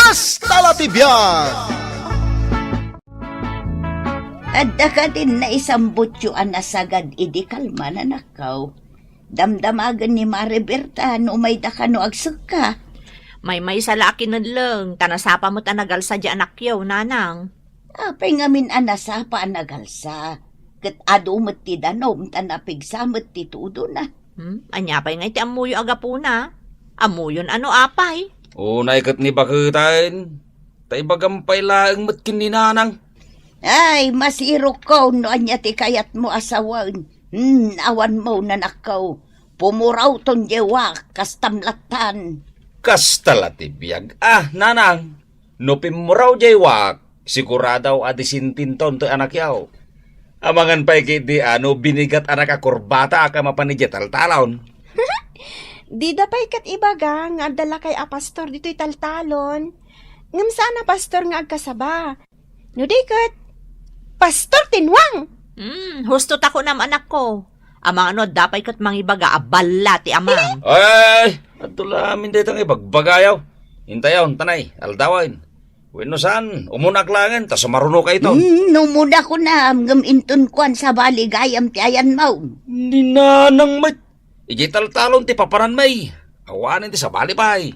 Kastala ti biag! Adda ka din na isang butyuan na sagad idikalman na nakaw. Damdamagan ni Mariberta no may da ka no agsuka. May sa laki na lang, tanasapa mo tanagal sa di anak yaw, nanang. Apay ngamin anasapa anagalsa. Kat adumot ti danom tanapigsamot ti tudo na. Anya pa'y ngay ti amuyo agapuna. Amuyon ano apay? Unay kat ni bakitain. Tay bagampay laang matkin ni nanang. Ay, masiro ko no anya ti kayat mo asawan. Awan mo na nakaw. Pumuraw ton jewa kastamlatan. Kastala ti biag. Nanang. No pimuraw jaywak. Siguradaw adisintinton to anak yaw. Amangan pa'y kiti binigat anak akurbata ka mapanidya taltalon. Di da pa'y kat ibaga nga dala kay apastor dito'y taltalon. Ngam sana pastor nga agkasaba. No di kat, pastor tinwang. Husto tako nam anak ko. Amang dapay kat mangibaga abala ti amang. Ay, atulamin dito ng ibagbagayaw. Hintayaw, tanay, aldawain. Bueno saan, umunak langan, tas maruno ka ito. Numuda ko na ngam intun kwan sa baligayam ti ayan mo. Ninanang mat. Iji taltalon ti paparan may. Awanin ti sa balipay.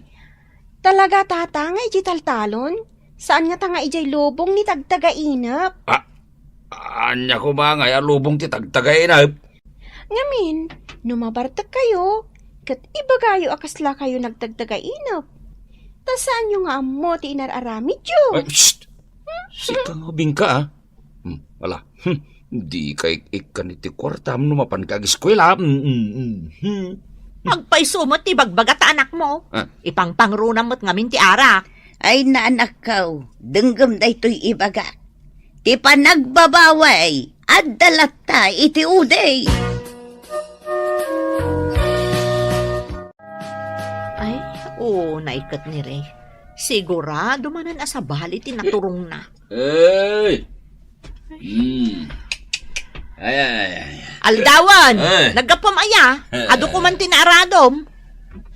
Talaga tata nga iji taltalon? Saan nga tanga ijay lubong ni tagtagainap? Anya ko ba nga lubong ti tagtagainap? Ngamin, numabartag kayo. Kat ibagayo akasla kayo nagtagtagainap. Ta saan nyo nga amo ti inararamid yo? Ay, shht! Sika nga bingka Wala. Di kay ikaniti kwartam numapan kag eskwela. Agpay sumot ti bagbagat anak mo. Ipangpangrunam mo't ngamin ti arak. Ay naanak kaw, denggam da ito'y ibaga. Ti panagbabaway, at dalata iti uday. Ay, naikat ni Ray. Sigurado manan asa bali tinaturong na. Ay! Ay. Aldawan, Ay. nagkapamaya. Ado ko man tinaradom.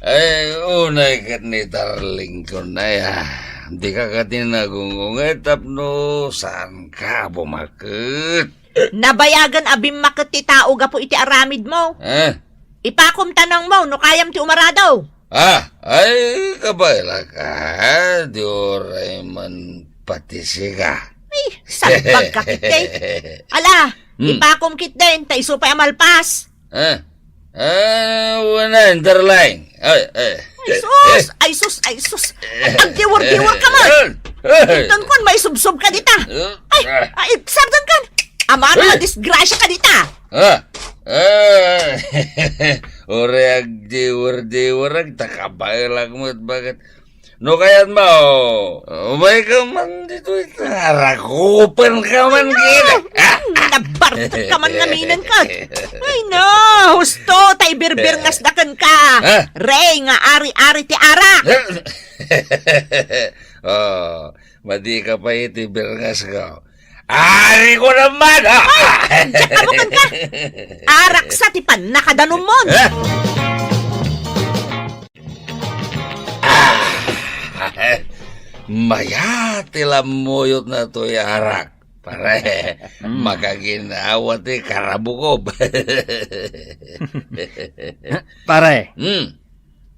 Ay, unay kat ni darling ko na ya. Di ka katinagungungay tapno saan ka bumakit? Nabayagan abim makit ti tao gapo iti aramid mo. Ipakom tanong mo, no kayam ti umaradaw. Ay, kabayla ka. Di oray man patisiga. Ay, salbag ka kitay. Ala, ipakom kit din, ta iso pa amalpas. Wala, underline. Ay sus. Agdiwar-diwar ka man. Iton kon may subsob ka dita. Ay, sabdan kan. Amano na disgrasya ka dita. Ore agdiwar-diwar, takabay lang mo at bakit. No kaya't mo, umay ka man dito, harakupan ka man kita. Nabartag ka man naminan ka. Ay no, husto, tay birbir ngas dakan ka. Rey nga ari-ari ti arak. Madi ka pa iti birngas ka. Ari ko naman! Diyan kabukan ka. Arak sa tipan nakadanomon. Mayati lamuyot na to yarak. Pare, makaginawa ti karabukob. Pare,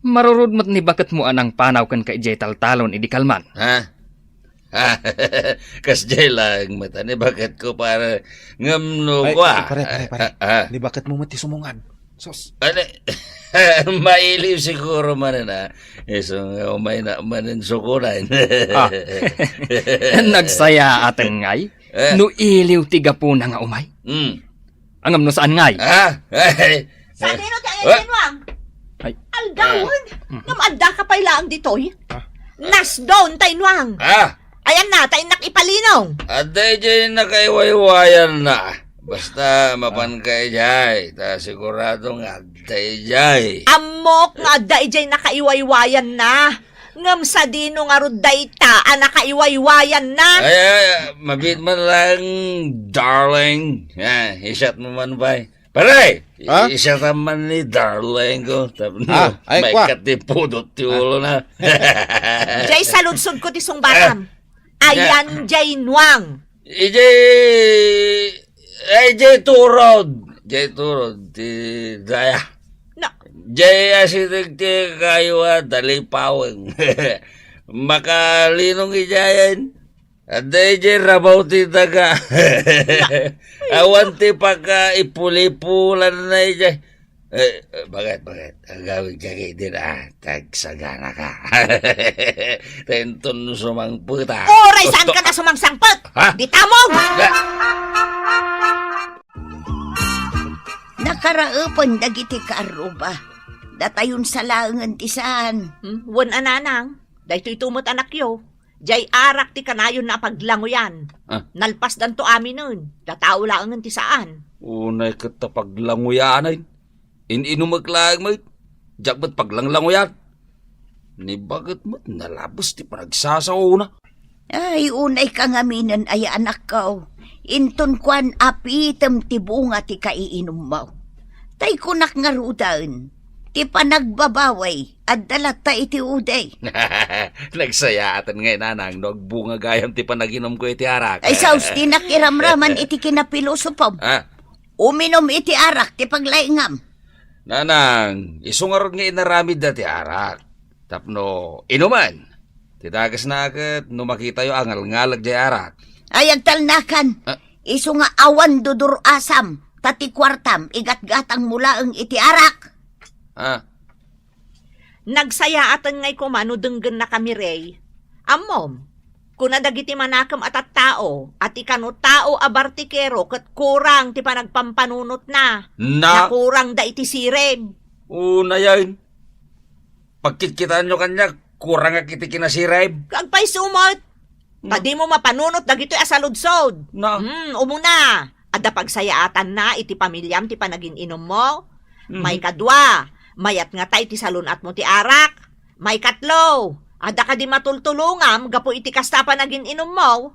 marurudmat ni bakit mo anang panaw kan ka ijay taltalon idikalman? Kasjay lang mata ni bakit ko para ngamno ko Pare. Di bakit mo mati sumungan? Sos. Mailiw siguro man na. So, umay na manin sukunan. Nagsaya aten ngay? No iliw tiga po na nga umay? Angam no saan ngay? Sa dino tayo tinwang? Aldawan, namadda ka pa ilang ditoy? Nasdown tainwang. Ayan na, tayo nakipalinong. Aday dyan nakaiwaywayan na. Basta mapan kay jay. Ta siguradong aday jay. Amok nga aday jay nakaiwaywayan na. Ngam sa dino nga ruday ta, nakaiwaywayan na. Ay, mabit man lang, darling. Isyat mo man ba? Pare, Ha? isa naman ni darling ko. Ay, may kwa. katipudot ti ulo na. Jay saludsod ko ti sungbatam. Ayan Jay Nwang. Jay turod. Jay turod. Ti daya. No, Jay asitig ti kayo dalipawang. Makalinong ijayan. At Jay rabaw ti daga. Awan ti pagka ipulipulan na Jay. Bakit? Ang gawin kaya din tagsagana ka. Tenton sumang puta. oray saan ka na sumangsangpot? Ha? Di tamong! Nakaraupon dagiti kaaruba. Datayon sa langan ti saan. Wan ananang. Dahito itumot anak yo. Jay arak ti kanayon na paglangoyan. Ah. Nalpas dan to amin nun. Datao lang ti saan. Unay kita paglanguyanan. Inumaglaang mo. Diyak ba't paglanglanguyan? Ni bakit mo't nalabos ti panagsasaw na? Ay, unay kangaminan ay anak ko. Inton kwan apitem ti bunga ti kaiinom mo. Tay kunak nga rudan. Ti panagbabaway at dalata iti uday. Nagsayatan ngayon nanang nagbunga gayam ti panaginom ko iti arak. Ay saus ti nakiramraman iti kinapilusupom. Ah, Uminom iti arak ti paglaingam. nanang, isungarod nga inaramid na ti arak. Tapno, inuman. Titagas na agad, no makita yung angal-ngalag di arak. Ay agtalnakan. Ah. Isu nga awan dudur asam. Tati kwartam igat-gatang mula ang iti arak. Ah, Nagsaya atan ngay kumano denggen na kami rey. Amom, kuna dagiti manakam at tao, at ikano tao abartikero kat kurang ti panagpampanunot na. na, Nakurang da iti sireb. una yan. Pagkikitaan nyo kanya, kurang nga kiti kinasirayb. Kagpay sumot. Tadi mo mapanunot dagito asaludsod. Na, Umuna. Ada pagsayaatan na iti pamilyam ti panagin inom mo. Mhm. May kadwa. Mayat nga tay ti salunat mo ti arak. May katlo. Ada ka di matultulungam gapo iti kasta panagin inom mo.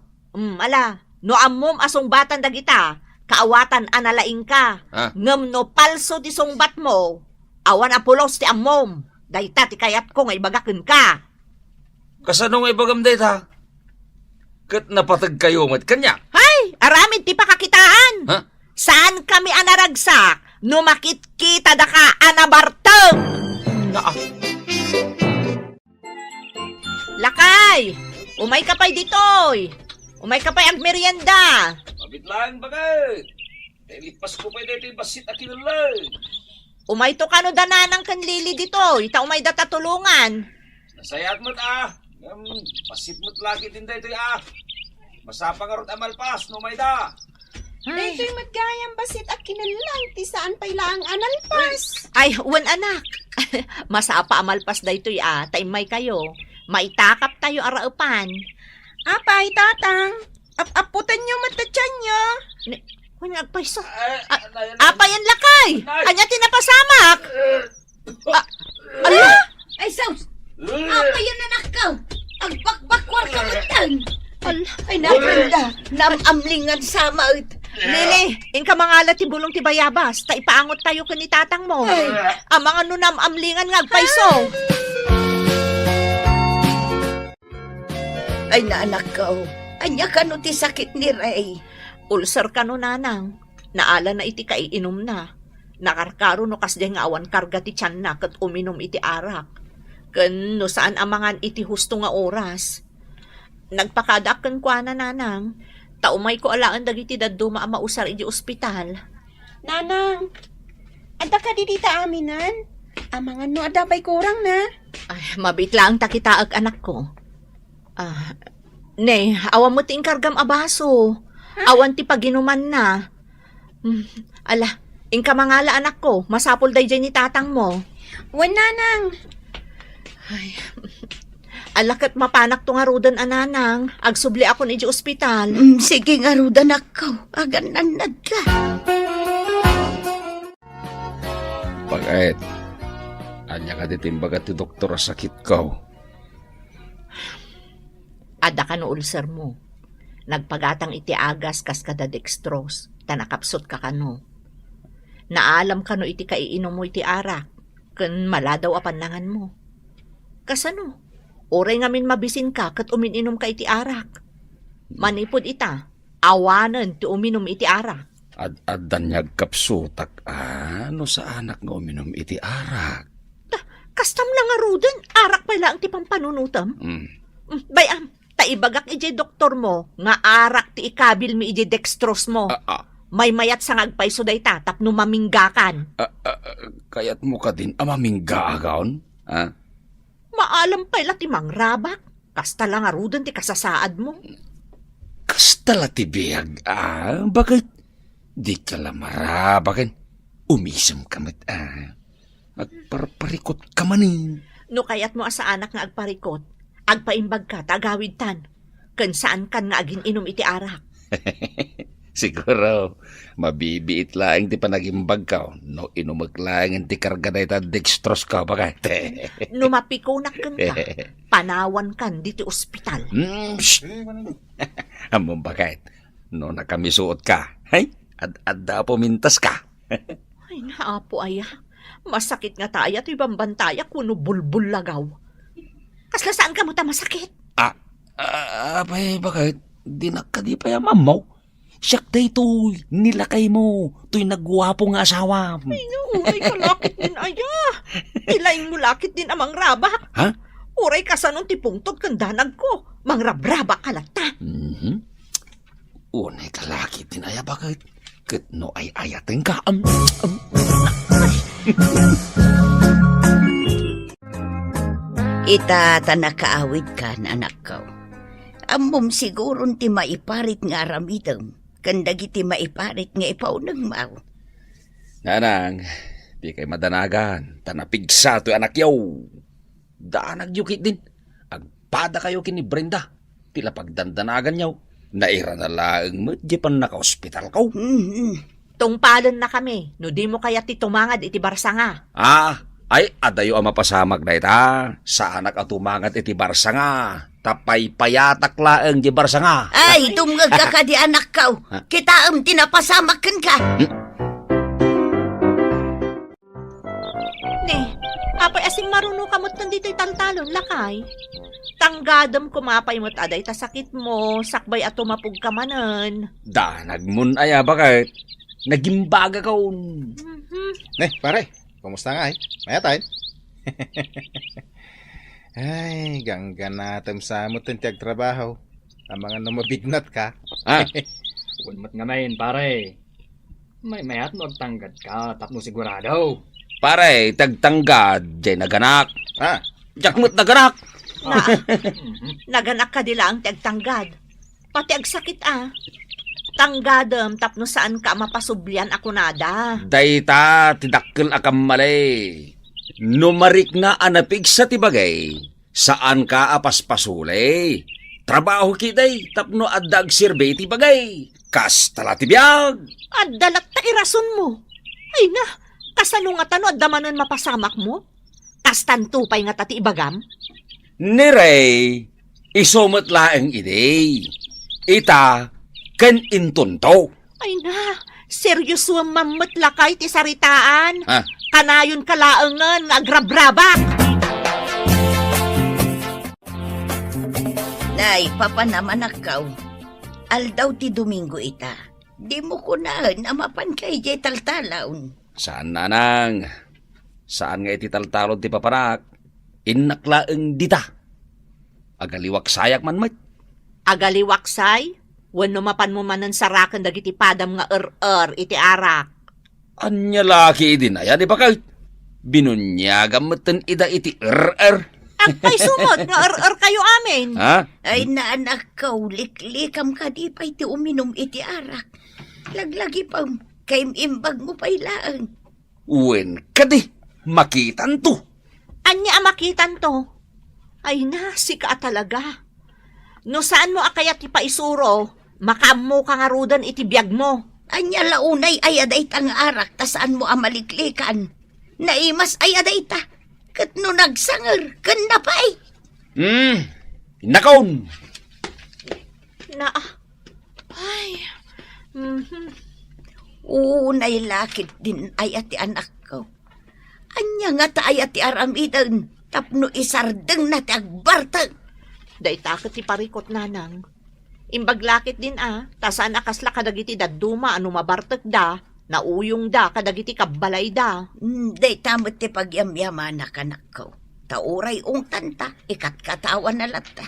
Ala. No ammom asong batan dagita. Kaawatan analaing ka. Ah. Ngem no palso ti sungbat mo. Awan apulos ti ammom. Dayta ti kayat ko nga ibagaken ka. kasanong ibagam data? Kat napatag kayo mat kanya. Hay, aramid ti pakakitaan. Ha? Saan kami anaragsak? No makit-kita da ka anabarteng. Lakay! Umay ka pa'y ditoy. Umay ka pa'y agmerienda. Mabit lang bagay. Lipas ko pa dito yung basit at kinulay. Umay to kano dananang kanlili ditoy. Ta umay data tulungan. Nasayat mo't basit mo't lagi din dito Masapang arot amalpas, no may da. Dito'y matgayang basit at kinalang ti saan pa'y laang analpas. Ay, wan anak. Masapa amalpas daytoy taimay kayo. Maitakap tayo araupan. Apay, tatang. Aputan nyo matatyan nyo. Kung nagpaiso. Apa yan lakay? Anya tinapasamak? Ala! Ay saus. Apa yun anak ko? Agbakwar ka matang. Ay napanda. Namamlingan sa maut. Lili, inka mga ti bulong ti bayabas, ta ipaangot tayo kani tatang mo. Ang mga nunam amlingan nga agpaiso. Ay naanak ko. Anya ka no ti sakit ni Ray. Ulcer ka no nanang. Naala na iti kaiinom na. Nakarkaro no kasde nga awan karga ti tiyan na kat uminom iti arak. Ken no saan amangan iti husto nga oras. Nagpakadak ken kwa na nanang. Taumay ko alaan dagiti daddo mausar iti ospital. Nanang, ada ka di dita aminan? Amangan no ada pa'y kurang na. Ay, mabit lang takitaag anak ko. Ne, awan mo ti inkargam abaso. Awan ti paginuman na. Ala, inka mangala anak ko, masapol day dyan ni tatang mo. Wan nanang. Ay, alakat mapanak to nga rudan ananang. Agsubli ako ni di ospital. Sige nga rudan ako. Agananad ka. Pagait, anya ka ditimbagat ti doktor sakit ko. Ada ka no ulcer mo. Nagpagatang iti agas kas kada dextrose. Tanakapsot ka kano. Naalam ka no iti kaiinom mo iti arak. Ken maladaw a panangan mo. Kasano? Oray ngamin mabisin ka kat umininom ka iti arak. Manipod ita, awanan ti uminom iti arak. Ad-adanyag kapsutak, ano sa anak nga uminom iti arak? Kastam lang nga ruden, arak pa lang ti pampanunutam. Bayam, taibagak ije doktor mo, nga arak ti ikabil mi ije dextrose mo. May mayat sa ngagpaiso day tatap no maminggakan. Kayat mo ka din amamingga agaon? Ha? Maalam pa ila ti mangrabak. Kasta lang nga ruden ti kasasaad mo. Kastala ti biyag, bakit? Di ka lamara, bakit? Umisam kamit, Agparparikot ka manin. No kayat mo asa anak nga agparikot, agpaimbag ka, tagawid tan. Ken saan kan nga agin inom iti arak. Siguro, mabibiit lang ti panagimbag ka. No, inumag lang ti karga na ita dextrose ka, bakit? No mapikunak kan ka, panawan kan diti ospital. Among bakit? No, nakamisuot ka. Hay? Ad-adda pumintas ka. Ay naapo aya, masakit nga taya ti bambantaya kuno bulbul lagaw. Kasla saan ka mo ta masakit? Abay, bakit? Di pa ya mamaw. Siyak day to'y nilakay mo. To'y nagwapo nga asawa. Ay no, uray ka lakit din aya. Ilaing mo lakit din amang rabak. Ha? Uray ka sa nung tipungtod kandanag ko. Mangrabrabak kalata. Unay kalakit din aya, bakit? Kat no ay ayatin ka. Ita tanakaawid ka na anak ko. Amom siguron ti maiparit nga aramidem. Kandag iti maiparit nga ipaunag mau. Nanang, di kay madanagan. Tanapigsa to'y anak yaw. Daanag yukit din. Agpada kayo kini Brenda. Tila pagdandanagan yaw. Naira na lang mo, di pa naka-hospital ka. Tungpalan na kami. No di mo kaya ti tumangad iti barsa nga. Ay, adayo ang mapasamak na ita. Sa anak at tumangat iti barsa nga. Tapay payatak laeng di barsa nga. Ay, tumngag ka di anak ko. Kita tinapasamakan ka. Ne, apay asing maruno kamot nandito'y taltalon, lakay. Tanggadam kumapay mo't aday ta sakit mo, sakbay at tumapog ka manan. Danagmun aya bakit? Nagimbaga ka Pare, kumusta nga Mayatay? Ay, ganggan natin sa mo tintiag trabaho. Ang mga numabignat ka. Unmat nga mayin, pare. May mayat no agtanggad ka, tapno sigurado. Pare, tagtanggad, jay naganak. Jakmut naganak. Naganak ka dila ang tagtanggad. Pati agsakit Tanggadam, tapno saan ka mapasublian ako nada. Dayta, tidakkel akam malay. Numarik na anapig sa tibagay. Saan ka apaspasulay? Trabaho kitay, tapno addag sirbe tibagay. Kas talatibiyag. Addalat ta irason mo. Ay na, kasano nga tano addamanan mapasamak mo? Kas tantupay nga tati ibagam? Niray, isumot laeng iday. Ita, ken intunto. Ay na, seryoso ang mamut lakay ti saritaan. Kanayon kalaangan nga agrabrabak. Nay, papanaman akaw. Aldaw ti Domingo ita. Di mo kunahan amapan kay jay taltalaon. Saan nanang? Saan nga iti taltalon ti papanak? Inaklaeng dita. Agaliwak sayak man met. Agaliwaksay? Wano mapan mo manan sarakan dagiti padam nga iti arak. Anya laki din aya di ba kahit? Binunyagam meten ida iti Agpay sumot nga kayo amin. Ay na anak ko, liklikam ka di pa iti uminom iti arak. Laglagi pa, kay imbag mo pa ilaan. Uwen ka di, makitan to. Anya makitan to? Ay na, sika talaga. No saan mo akayat ipaisuro, makamo ka nga rudan iti biyag mo. Anya launay ay aday tang arak, tasaan mo amaliklikan. Naimas ay aday ta, kat no nagsanger, kan na pa ay. Nakaon. Ay, Unay lakit din ay ati anak ko. Anya nga ta ay ati aramidan, tapno isardeng na ti agbartag. Day takot ti parikot nanang. Imbaglakit din tasaan akasla kadagiti daduma ano mabartek da, nauyong da kadagiti kabbalay da. Day tamot ti pagyamyaman na kanak ko. Tauray ungtan ta, ikatawan na lata.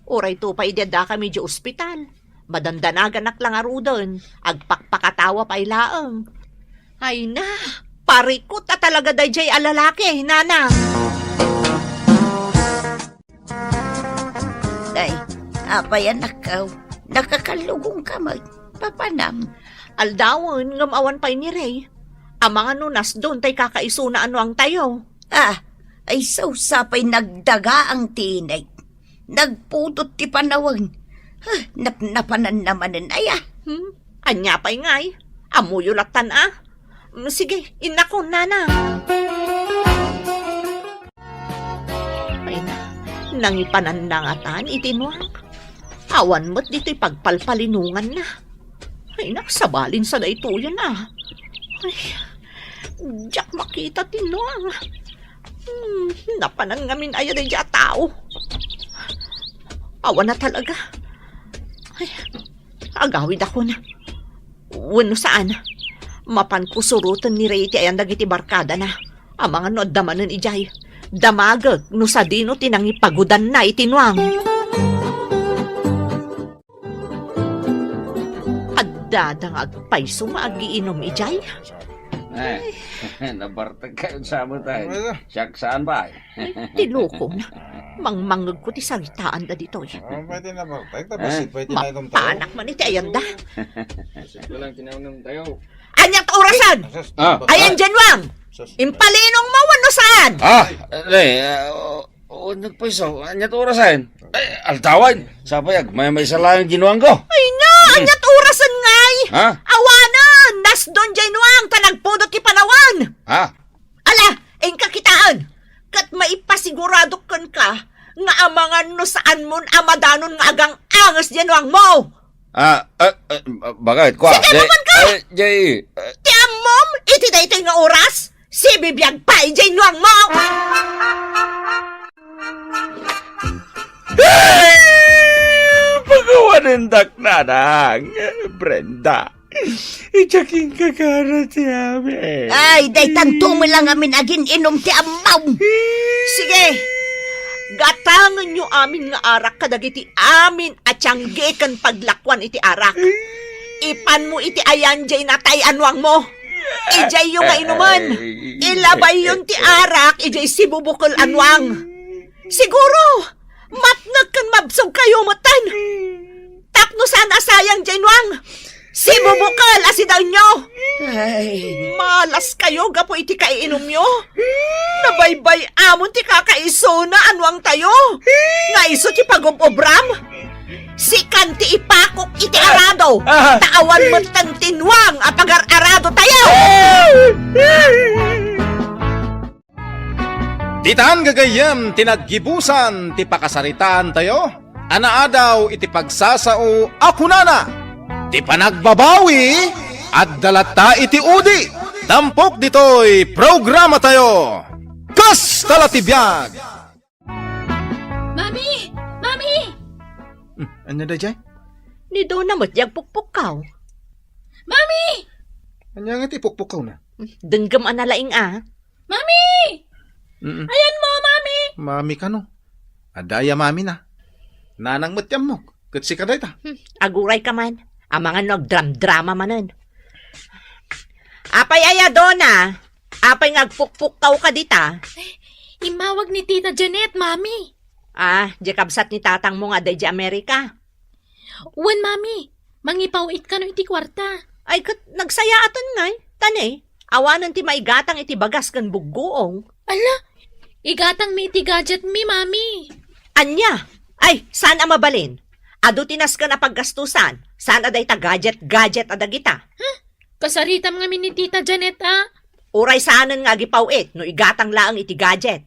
Uray to pa ideda kami di ospital. Madandanagan lang arudon, agpakpakatawa pa ilaang. Ay na, parikot ta talaga day jay alalaki, nanang. Day, apay anak ko, nakakalugong kamay, papanam. Aldawon, ngamawan pa ni Ray. Ang mga nunas doon tay kakaiso na ano ang tayo. Ay sausapay nagdaga ang tinay. Nagputot ti panawang. Napnapanan namanin ay Anya pa'y ngay. Amuyulatan Sige, inako, nanang. Ay na, nangipanandangatan itinwang. Awan mo't dito'y pagpalpalinungan na. Ay nakasabalin sa daytoyan Ay, diyak makita tinwang. Napanan ngamin ayaw na diya tao. Awan na talaga. Ay, agawid ako na. Wano saan? Mapan ko surutan ni Rete ayan dagiti barkada na. Ang mga no damanan ijay. Damagag no sa dino tinangi pagudan na itinwang. Addadang agpaiso maagiinom ijay. Nabartag kayo sa mo tayo. Siyak saan ba? Tiloko na. Mangmangag ko ti saritaan da dito. Pwede na ba? Pwede na inom tayo. Mapanak man iti ayan da. Ito lang tinawag tayo. Anyang orasan! Ayan dyan wang! Impalinong mo wano saan? Nagpaisaw. Anyat orasan. Altawan. Sapayag, may isa lang ginuang ko. Ay na! Anyat orasan ngay! Ha? Awanan! Nas doon dyan wang! Tanagpudot ki panawan! Ha? Ala! Ang kakitaan! Kat maipasigurado kan ka nga amangan no saan mon amadanon nga agang angas dyan wang mo! Bakit? Kwa? Sige, naman ka! Jay, Ti amom! Iti daytoy nga oras! Si bibiyag pa dyan wang mo! pagawanindak nanang, Brenda. Ijaking kakara ti amin. Ay, day tanto mo lang amin agin inom ti amaw. Sige! Gatangan nyo amin nga arak kadagiti amin at tiyanggikan paglakwan iti arak. Ipan mo iti ayan jay natay anwang mo. Ijay yung nga inuman. Ilabay yun ti arak, ijay si bubukol anwang. Siguro, matnag kan mabsog kayo matan. Tapno sana sayang jay nwang. Si bubukol asidaw nyo. Ay, Malas kayo, gapo iti kaiinom nyo. Nabaybay amon ti kakaiso na anwang tayo. Nga iso ti pagubobram. Si kanti ipakok iti arado. Taawan mo tan tinwang apagar-arado tayo. Titan gagayem tinaggibusan ti pakasaritaan tayo. Anaadaw iti pagsasao ako nana. Ti panagbabawi at dalata iti udi. Tampok ditoy programa tayo. Kas talatibiyag. Mami! Mami! Ano da jay? Ni do na matyag pukpukaw. Mami! Ano nga ti pukpukaw na? Denggam analaing Mami! Mm-mm. Ayan mo, Mami! Mami ka no. Adaya mami na. Nanang matyam mo. Katsi ka ta. Aguray ka man. Ang mga nagdram-drama manan. Apay aya dona. Apay ngagpukpukaw ka dita. Imawag ni Tita Janet, Mami. Di kabsat ni tatang mo nga day di Amerika. Wan, Mami. Mangipawit ka no iti kwarta. Ay, nagsaya aton ngay. Tane, awanan ti maigatang iti bagas kan buggoong. Ala! Igatang mi iti gadget mi, Mami. Anya? Ay, saan ang mabalin? Ado tinas ka na paggastusan. Saan aday ta gadget adagita? Kasaritam nga mi ni Tita Janet, Uray saanan nga gipawit no igatang laang iti gadget.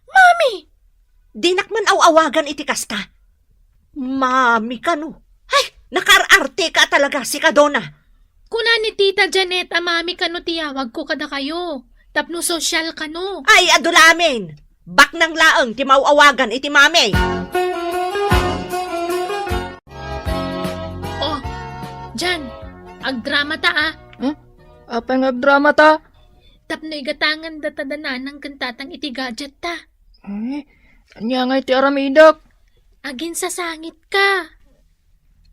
Mami! Dinak man awagan iti kasta. Mami ka no. Ay, nakararte ka talaga si Kadona. Kuna ni Tita Janet, mami kano tiyawag ko kada kayo. Tapno social kano. Ay, adulamin! Bak ng laeng, ti mauawagan iti mami. Oh, Jan, agdrama ta ah. Apa nga drama ta? Tapno igatangan datadanan ng kantatang iti gadget ta. Anya nga iti aramidak. Agin sa sangit ka.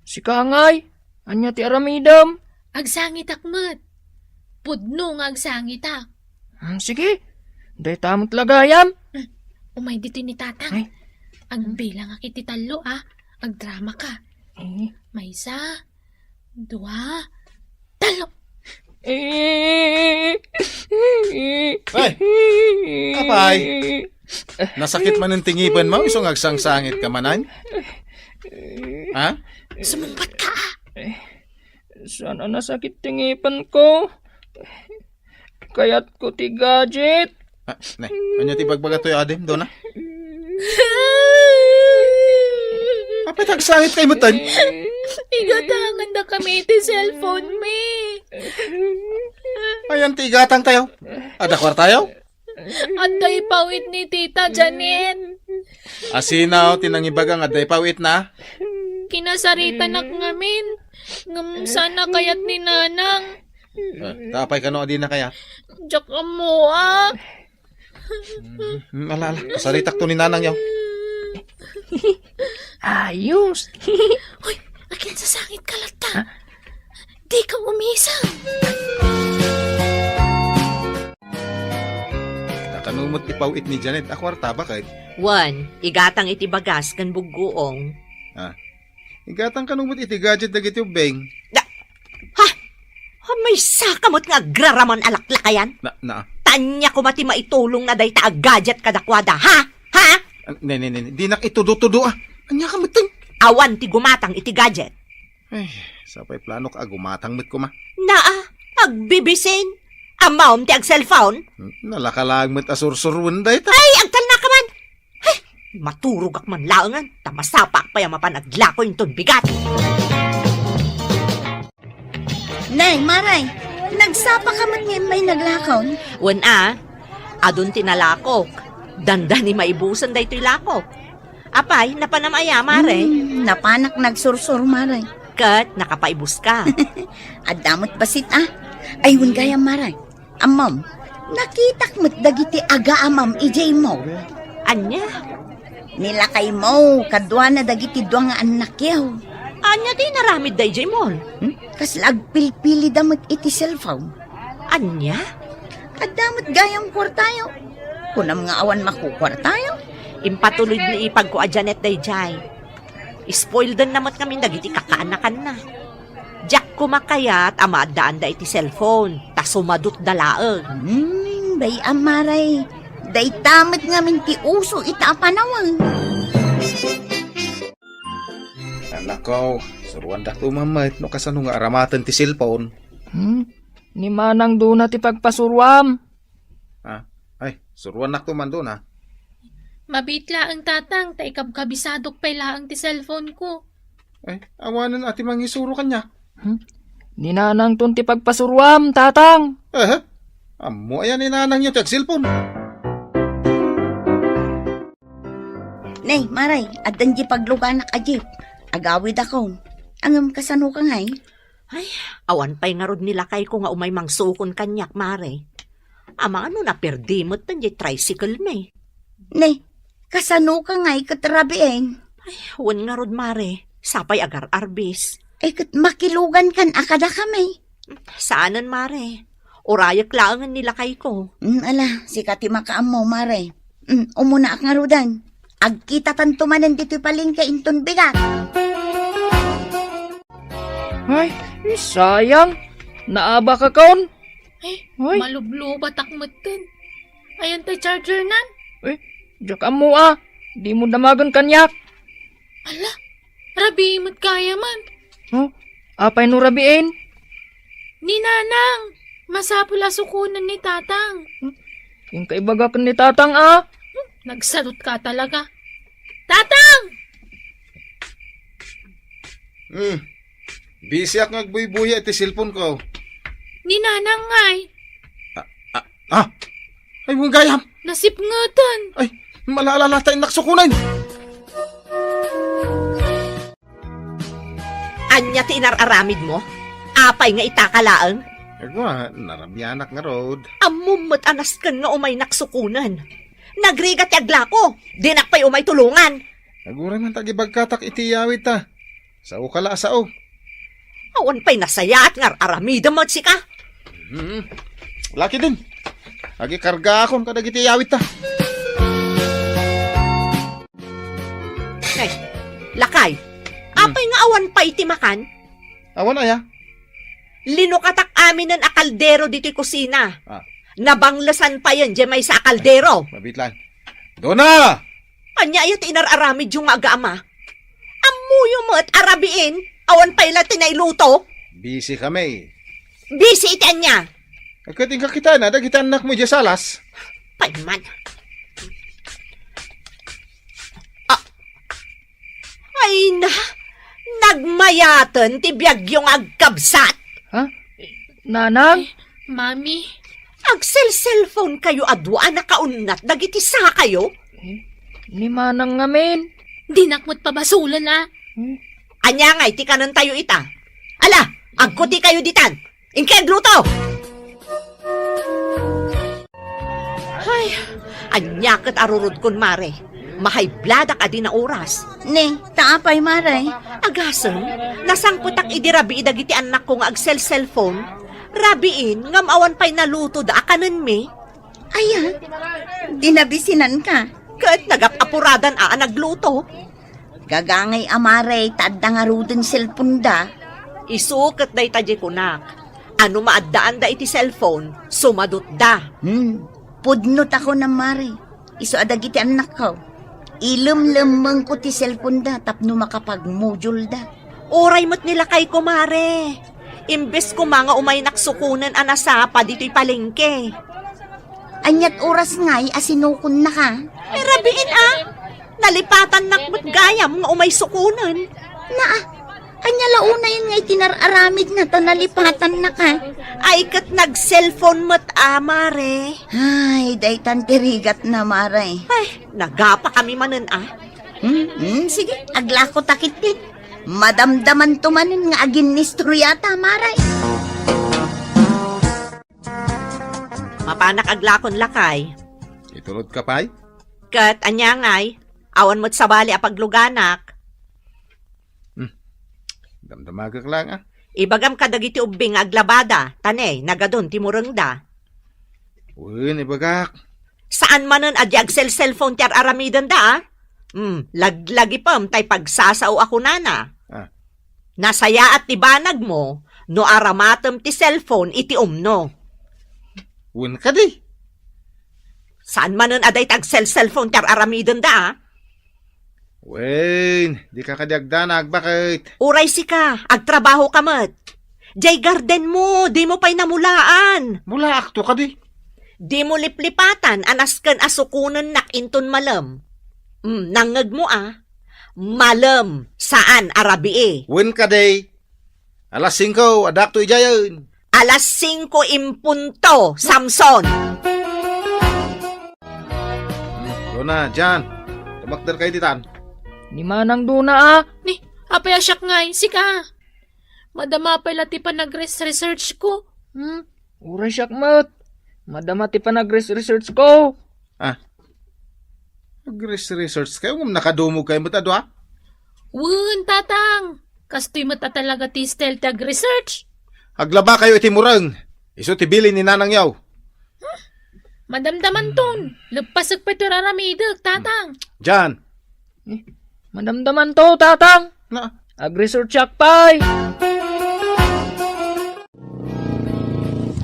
Si Kangay. Anya ti aramidam. Agsangit akmet. Pudno nga agsangit ak. Sige. Day tamot lagayam. Umay dito ni tatang. Ay. Agbilang akiti talo ah. Agdrama ka. May isa, dua, talo. Ay! Apay! Nasakit man ang tingipan mo, isong agsangsangit ka manan? Ha? Sumumpat ka ah. Sana nasakit tingipan ko. Kayat ko ti gadget. Ne, anya ti bagbaga to yung adim, doon na? Apay tagsangit kay mutan? Igatangan na kami iti cellphone me. Ayan ti igatang tayo. Adakwar tayo? Anday pawit ni Tita Janet. Asinaw, tinangibagang aday pawit na. Kinasaritan nak ngamin. Ngam sana kayat ni Nanang. Tapay ka no, adi na kaya. Diyak mo ah. Ala, kasaritak to ni nanang yaw. Ayos. Hoy, akin sa sangit kalata. Di ka umisang. Nakanumot ipawit ni Janet. Akwar taba kay. Wan, igatang iti bagas kan buguong. Igatang kanumot iti gadget dagiti ubeng. May sakamot nga agraraman alaklakayan. Na. Tanya ko mati maitulong na day ta gadget kadakwada, ha? Ha? Ne. Di nak itudo-tudo ah. Anya ka matang. Awan ti gumatang iti gadget. Ay, sapay plano ka agumatang mit ko ma. Naa, agbibisin. Amawm ti ag cellphone. Nalakalag mit asursurun day ta. Ay, agtal na ka man. Ay, maturog ak man laangan. Tamasapak pa yung mapanaglakoy yung bigat. Nay, Maray, nagsapa ka man ngayon may naglakaw. Wan adun tinalakok. Dandan ni maibusan day to'y lakok. Apay, napanamaya, mare. Napanak nagsursur, Maray. Kat, nakapaibus ka. Adamot basit ah. Ayun gaya, Maray. Amam, nakitak mo't dagiti aga amam ijay mo. Anya? Nilakay mo, kadwa na dagiti dua nga anak yaw. Anya di naramid day jay mol. Kaslag pilpili damot iti cellphone. Anya? Kadamot gayang kwartayo. Kunam nga awan makukwartayo. Impatulid ni ipag ko a Janet day jay. Spoiled din namat kami dagiti kakaanakan na. Jack kumakayat amadaan da iti cellphone. Ta sumadot dalaeg. Day amaray. Day tamit nga min ti uso ita panawang. Anak ko, suruan dak tumamait no kasano nga aramatan ti cellphone. Ni manang doon na ti pagpasurwam. Ay, suruan nak tuman doon ha. Mabitla ang tatang, ta ikabkabisadok pa ilaang ti cellphone ko. Ay, awanan ati mangisuro kanya. Ni nanang doon ti pagpasurwam, tatang. Amo ayan ni nanang yung tag cellphone. Nay, Maray, adan di pagluganak ajip. Agawid ako. Angam kasano ka ngay? Awan pa'y nga rod nila kay ko nga umay mangsukon kanyak, mare. Ama ano na perdimot tan jay tricycle me. Nay, kasano ka ngay katrabieng? Wan nga rod, mare. Sapay agar arbis. Kat makilugan kan akada kami. Saanan, mare? Urayak laangan nila kay ko. Ala, si kati makaam mo, Mare. Umuna ak nga rudan. Agkita tantumanan dito'y palingka inton bigat. Ay, sayang. Naaba ka kaon. Ay, Hoy. malublubat akmeten. Ayan tay charger nan. Diyak mo ah. Di mo damagan kanyak. Ala, rabi mo't kaya man. Apay no rabiin. Ni Nanang, masapula sukunan ni tatang. Yung kaibaga ka ni tatang ah. Nagsarot ka talaga. Tatang! Busy ako nagbuy-buya iti cellphone ko. Ni nanang ngay. Ah! Ay, mong gayam! Nasipngatan. Ay, malaalala tayong naksukunan! Anya ti inararamid mo? Apay nga itakalaang? Agwa, narabyanak nga rod. Amumot anas kan nga umay naksukunan. Nagrigat yagla ko. Dinak pa'y umay tulungan. Aguray man tagibagkatak iti yawit ta. Sao kala sao. Awan pa'y nasaya at nga aramida mo si ka. Laki din. Agi karga akon kadag iti yawit ta. Ay, lakay. Apay nga awan pa itimakan. Awan aya. Linukatak amin ng akaldero dito'y kusina. Ah. Nabanglasan pa yan, di may sa akaldero. Mabitlan. Dona! Anya ayat inararamid yung aga-ama. Amuyo mo at arabiin. Awan pa ila tinailuto. Busy kami. Busy iti anya. Agkating kakita na, dagitan anak mo dyan salas. Payman. Ah. Ay na. Nagmayatan ti biyag yung agkabsat. Ha? Nanang? Mami. Agsel-cellphone kayo adwa na kaunat. Dagiti sa kayo. Ni manang ngamin. Dinakmot pa basulan na. Anya nga, iti kanan tayo ita. Ala, agkuti kayo ditan. Inked luto! Ay, anya kat arurod kun mare. Mahaybladak adi na oras. Ne, taapay maray. Agasan, nasangputak idirabi idagiti anak ko nga agsel-cellphone. Rabiin, ngam awan pa'y naluto da akanan me. Aya, dinabisinan ka. Kat nagapapuradan nagluto. Gagangay amaray, tadda nga rudin cellphone da. Isukat da itaji kunak. Ano maaddaan da iti cellphone, sumadot da. Pudnot ako na maray. Iso adagiti anak ko. Ilum-lumang ko ti cellphone da, tapno makapag-module da. Oray mo't nila kay kumare. Imbes ko mga umay naksukunan anasapa dito'y palengke. Anyat oras nga'y asinukon na ka. Rabiin nalipatan nakmat gayam nga umay sukunan. Anya launa yun nga'y tinararamid na ta nalipatan na ka. Ay kat nag-cellphone mo't mare. Ay, daytan tirigat na maray. Ay, nagapa kami manan Sige, aglako takitin. Madamdaman tumanin nga agin nistro yata maray. Mapanak aglakon lakay. Itulod ka pa'y? Kat anya nga'y, awan mo't sabali apagluganak. Damdamagak lang Ibagam kadagiti ubing aglabada, tanay, nagadon timureng da. Uy, ibagak. Saan manan adi agsel-cellphone tiyar aramidan da Laglagi pam tay pagsasaw ako nana. Nasaya at tibanag mo, no aramatem ti cellphone iti umno. Uwan ka di. Saan manan aday tag-cellphone tiyar aramidan da Wen, di ka kadiagdanag, bakit? Uray si ka, agtrabaho ka mat. Jay garden mo, di mo pa'y namulaan. Mula akto ka di. Di mo liplipatan, anaskan asukunan nakinton malam. Nangag mo Malam, saan arabi Wen ka di. Alas 5, adakto ijayan. Alas 5:00, Samson. Doon na, dyan. Tumakdar kayo ditan. Ni manang duna Ni, apay asyak ngay. Sika. Madama pala ti pa nag-research ko. Uray siyak mat. Madama ti pa nag-research ko. Nag-research kayo, nakadumog kayo mo tado Wun, tatang. Kastoy mo talaga ti Stel tag-research. Aglaba kayo iti murang. Iso ti bilin ni nanang yaw. Madamdaman ton. Lagpasag pa ito raramidag, tatang. Dyan. Madamdaman to, tatang. Na. Ag-research siyak pa'y.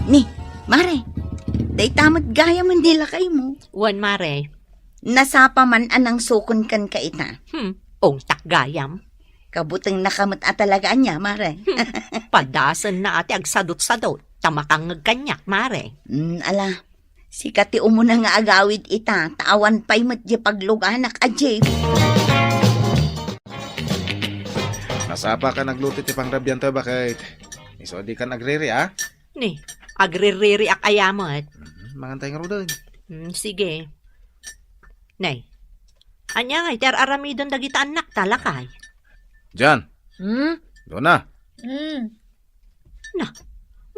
Ni, mare, day tamat gaya man dila kay mo. Wan mare. Nasapa man anang sukon kan ka ita. Ongtak gayam. Kabutang nakamot atalagaan niya, mare. Padasan na ati agsadot-sadot. Tamakang kanyak, mare. Ala, si kati umuna nga agawid ita, tawan pa'y mat di pagluganak a Jay. Nasapa ka nagluto ti pangrabyan to bakit? Iso di ka nagriri ah? Ni, agririri ak ayamat. Mangantay nga rodan. Sige. Nay, anya nga, iter aramidon dagita anak talakay. Jan, Hmm? doon na.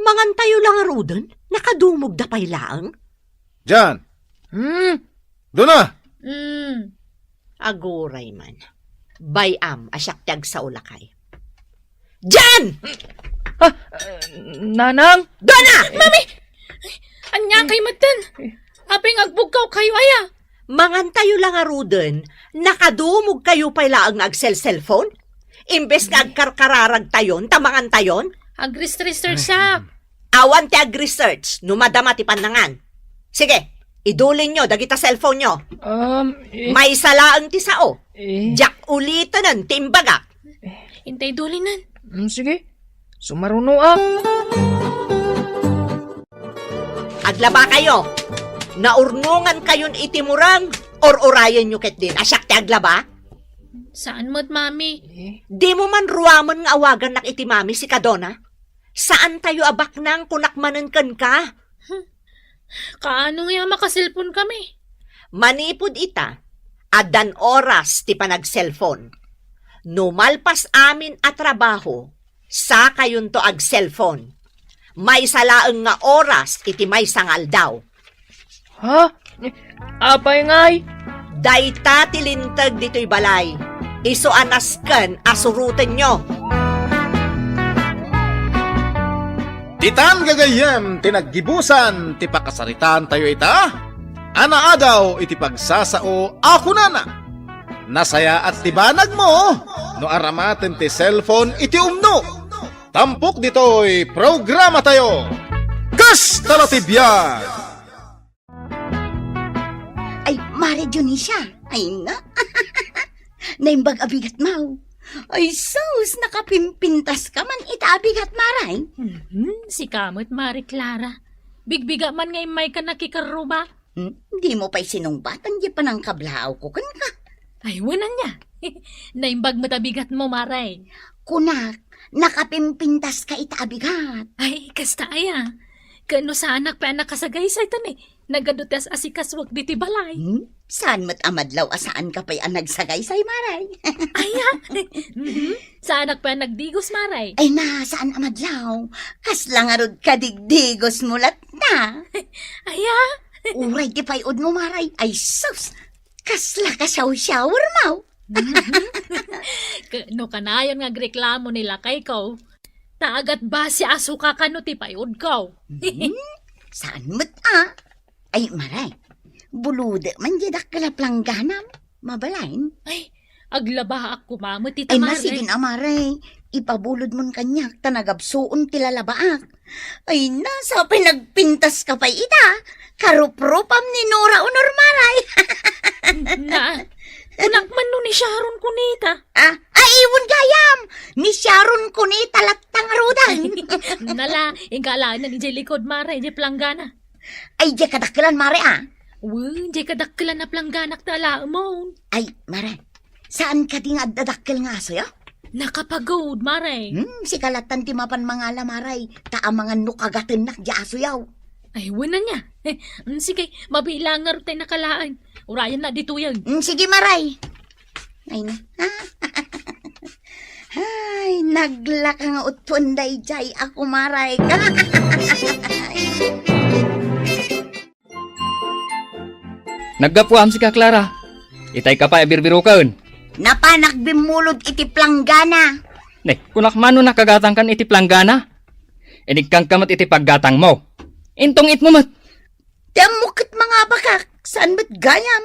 Mangantayo lang arudan, nakadumog da pay laang. Jan, Hmm? doon na. Aguray man. Bayam, asyak tiyag sa ulakay. Jan! Nanang? Dona! Anya kay matan. Aping agbugkaw kayo aya. Mangantayo lang arudan, nakadumog kayo pay laang agsel-cellphone? Imbes nga agkarkararag tayon, tamangan tayon? Agris-research siya. Awan ti ag-research, numadama ti panangan. Sige, idulin nyo, dagita cellphone nyo. May salaang ti sao. Jak ulitanan, timbaga. Hintay dulinan. Sige. Sumaruno ah. Aglaba kayo. Naurnungan kayon itimurang, or orayan nyo ket din. Asyak ti aglaba? Saan mo't, mami? Di mo man ruamon nga awagan nak iti mami si Kadona? Saan tayo abak nang kunakmanan kan ka? Kaano nga makasilpon kami? Manipod ita, adan oras ti panag-cellphone. Numalpas amin at trabaho, sa kayon to ag-cellphone. May salaang nga oras iti may sangal daw. Ha? Apay ngay. Dayta tilintag dito'y balay. Iso anaskan asurutan nyo. Titan gagayem, tinaggibusan, ti pakasaritaan tayo ita. Ana adaw, iti pagsasao, ako nana. Nasaya at tibanag mo, no aramaten ti cellphone, iti umno. Tampok dito'y programa tayo. Kas talatibyan! Ay, Mare Dionisya. Ay na. Naimbag abigat mau. Ay, sus, nakapimpintas ka man itabigat maray. Si kamot, Mari Clara. Bigbiga man ngay may ka nakikaruba. Di mo pa'y sinumbatan, di pa ng kablao ko kan ka. Ay, wanan niya. Naimbag matabigat mo, Maray. Kunak, nakapimpintas ka itabigat. Ay, kasta aya. Kano sa anak pa anak kasagay sa ito ni. Nagadutas asikaswag diti balay. Saan mo't amadlaw asaan ka pa'y nagsagay say maray? Aya. Sa anak pa nagdigos, Maray. Ay na, saan amadlaw? Kaslang arod kadigdigos mulat na. Aya. Uray ti payod mo maray. Ay sus, kasla ka shower mau. Kano kanayon nga reklamo nila kay ko. Taagat ba si asuka ka no ti payod ko? Saan mo't Ay maray, bulude man jadak kalaplanganam. Mabalain. Ay, aglaba ako mamot ti Ay Maray. masigin amaray. Ipabulod mon kanyak tanagabsuon tilalabaak. Ay nasa pinagpintas ka pa ita. Karupropam ni Nora Honor maray. Na, unak man no ni Sharon kunita. Ay iwan gayam. Ni Sharon kunita latang rudan. Nala, ingkala na ni Jay Likod, Maray, Jay Planggana. Ay di kadakkelan mare Jay kadakkelan na Plangganak tala mo. Ay mare, saan ka di nga dadakkel nga sayo? Nakapagod, Maray. Si kalatan ti mapan mangala maray. Taamangan no kagatin nak di aso yaw. Ay, wala niya. Sige, mabilangar tayo nakalaan. Urayan na dito yan. Sige maray. Ay na. Ay, naglaka nga utpunday jay ako maray. Naggapuam si ka, Clara. Itay ka pa ibirbirukan. Napanak bimulod iti planggana. Ne, kunak mano nakagatang kan iti planggana. Inig kang kamat iti paggatang mo. Intong it mo mat. Damukit mga bakak. Saan ba't gayam?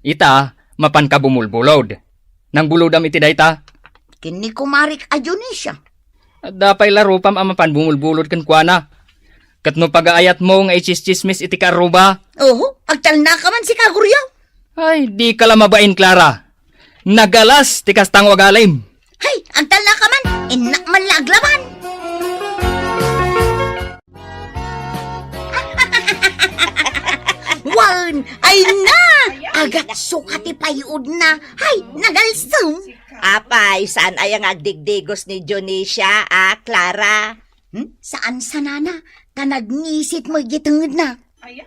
Ita, mapan ka bumulbulod. Nang bulodam iti dayta. Kini kumarik Adyonisya. Dapay laro pam amapan bumulbulod kan kuana. Katno pag-aayat mo nga ichis-chismis iti karuba. Oo, agtal na ka man si Kaguryaw. Ay, di ka lamabain, Clara. Nagalas, tikas tang wagalim. Hay, agtal na ka man. Inak man laglaban. Wan, ay na! Agat sukati payud na. Hay, nagalsum. Apay, saan ay ang agdigdigos ni Dionisia, Clara? Saan sa nana? Kanagnisit mo gitungod na.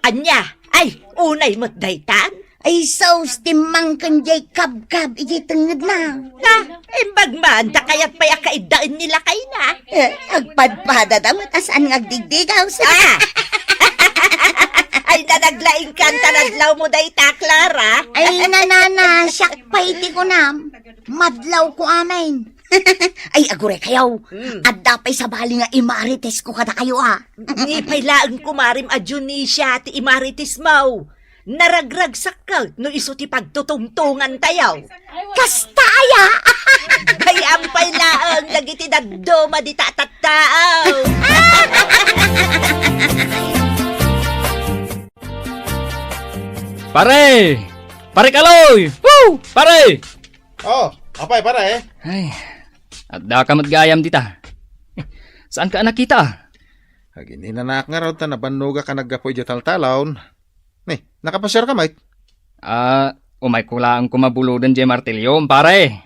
Anya, ay, unay mo't daytan? Ay, saus timang kan jay kab-kab igitungod na. Na, imbag man, da kaya't paya kaidaan nila kay na. Agpadpada daw at asan ngagdigdigaw sa. Ay, nanaglaing kanta nadlaw mo dayta, Clara. Ay, nanana, siyak paiti ko na. Madlaw ko amin. Ay, agure kayaw. At dapay sa bali nga imarites ko kada kayo Ni pailaan kumarim a Dionisia ti imaritis mo. Naragrag sakal no iso ti pagtutungtungan tayaw. Kastaya! Ay, ang pailaan lagiti dadoma di tatataaw. Pare! Pare Kaloy! Woo! Pare! Oh, apay pare. Ay, at da ka matgayam dita. Saan ka nakita? Agin hinanak nga raw ta nabannuga ka naggapoy di taltalon. Ni, nakapasyar ka mate. Umay kulaan kumabuludan di martilyo, pare.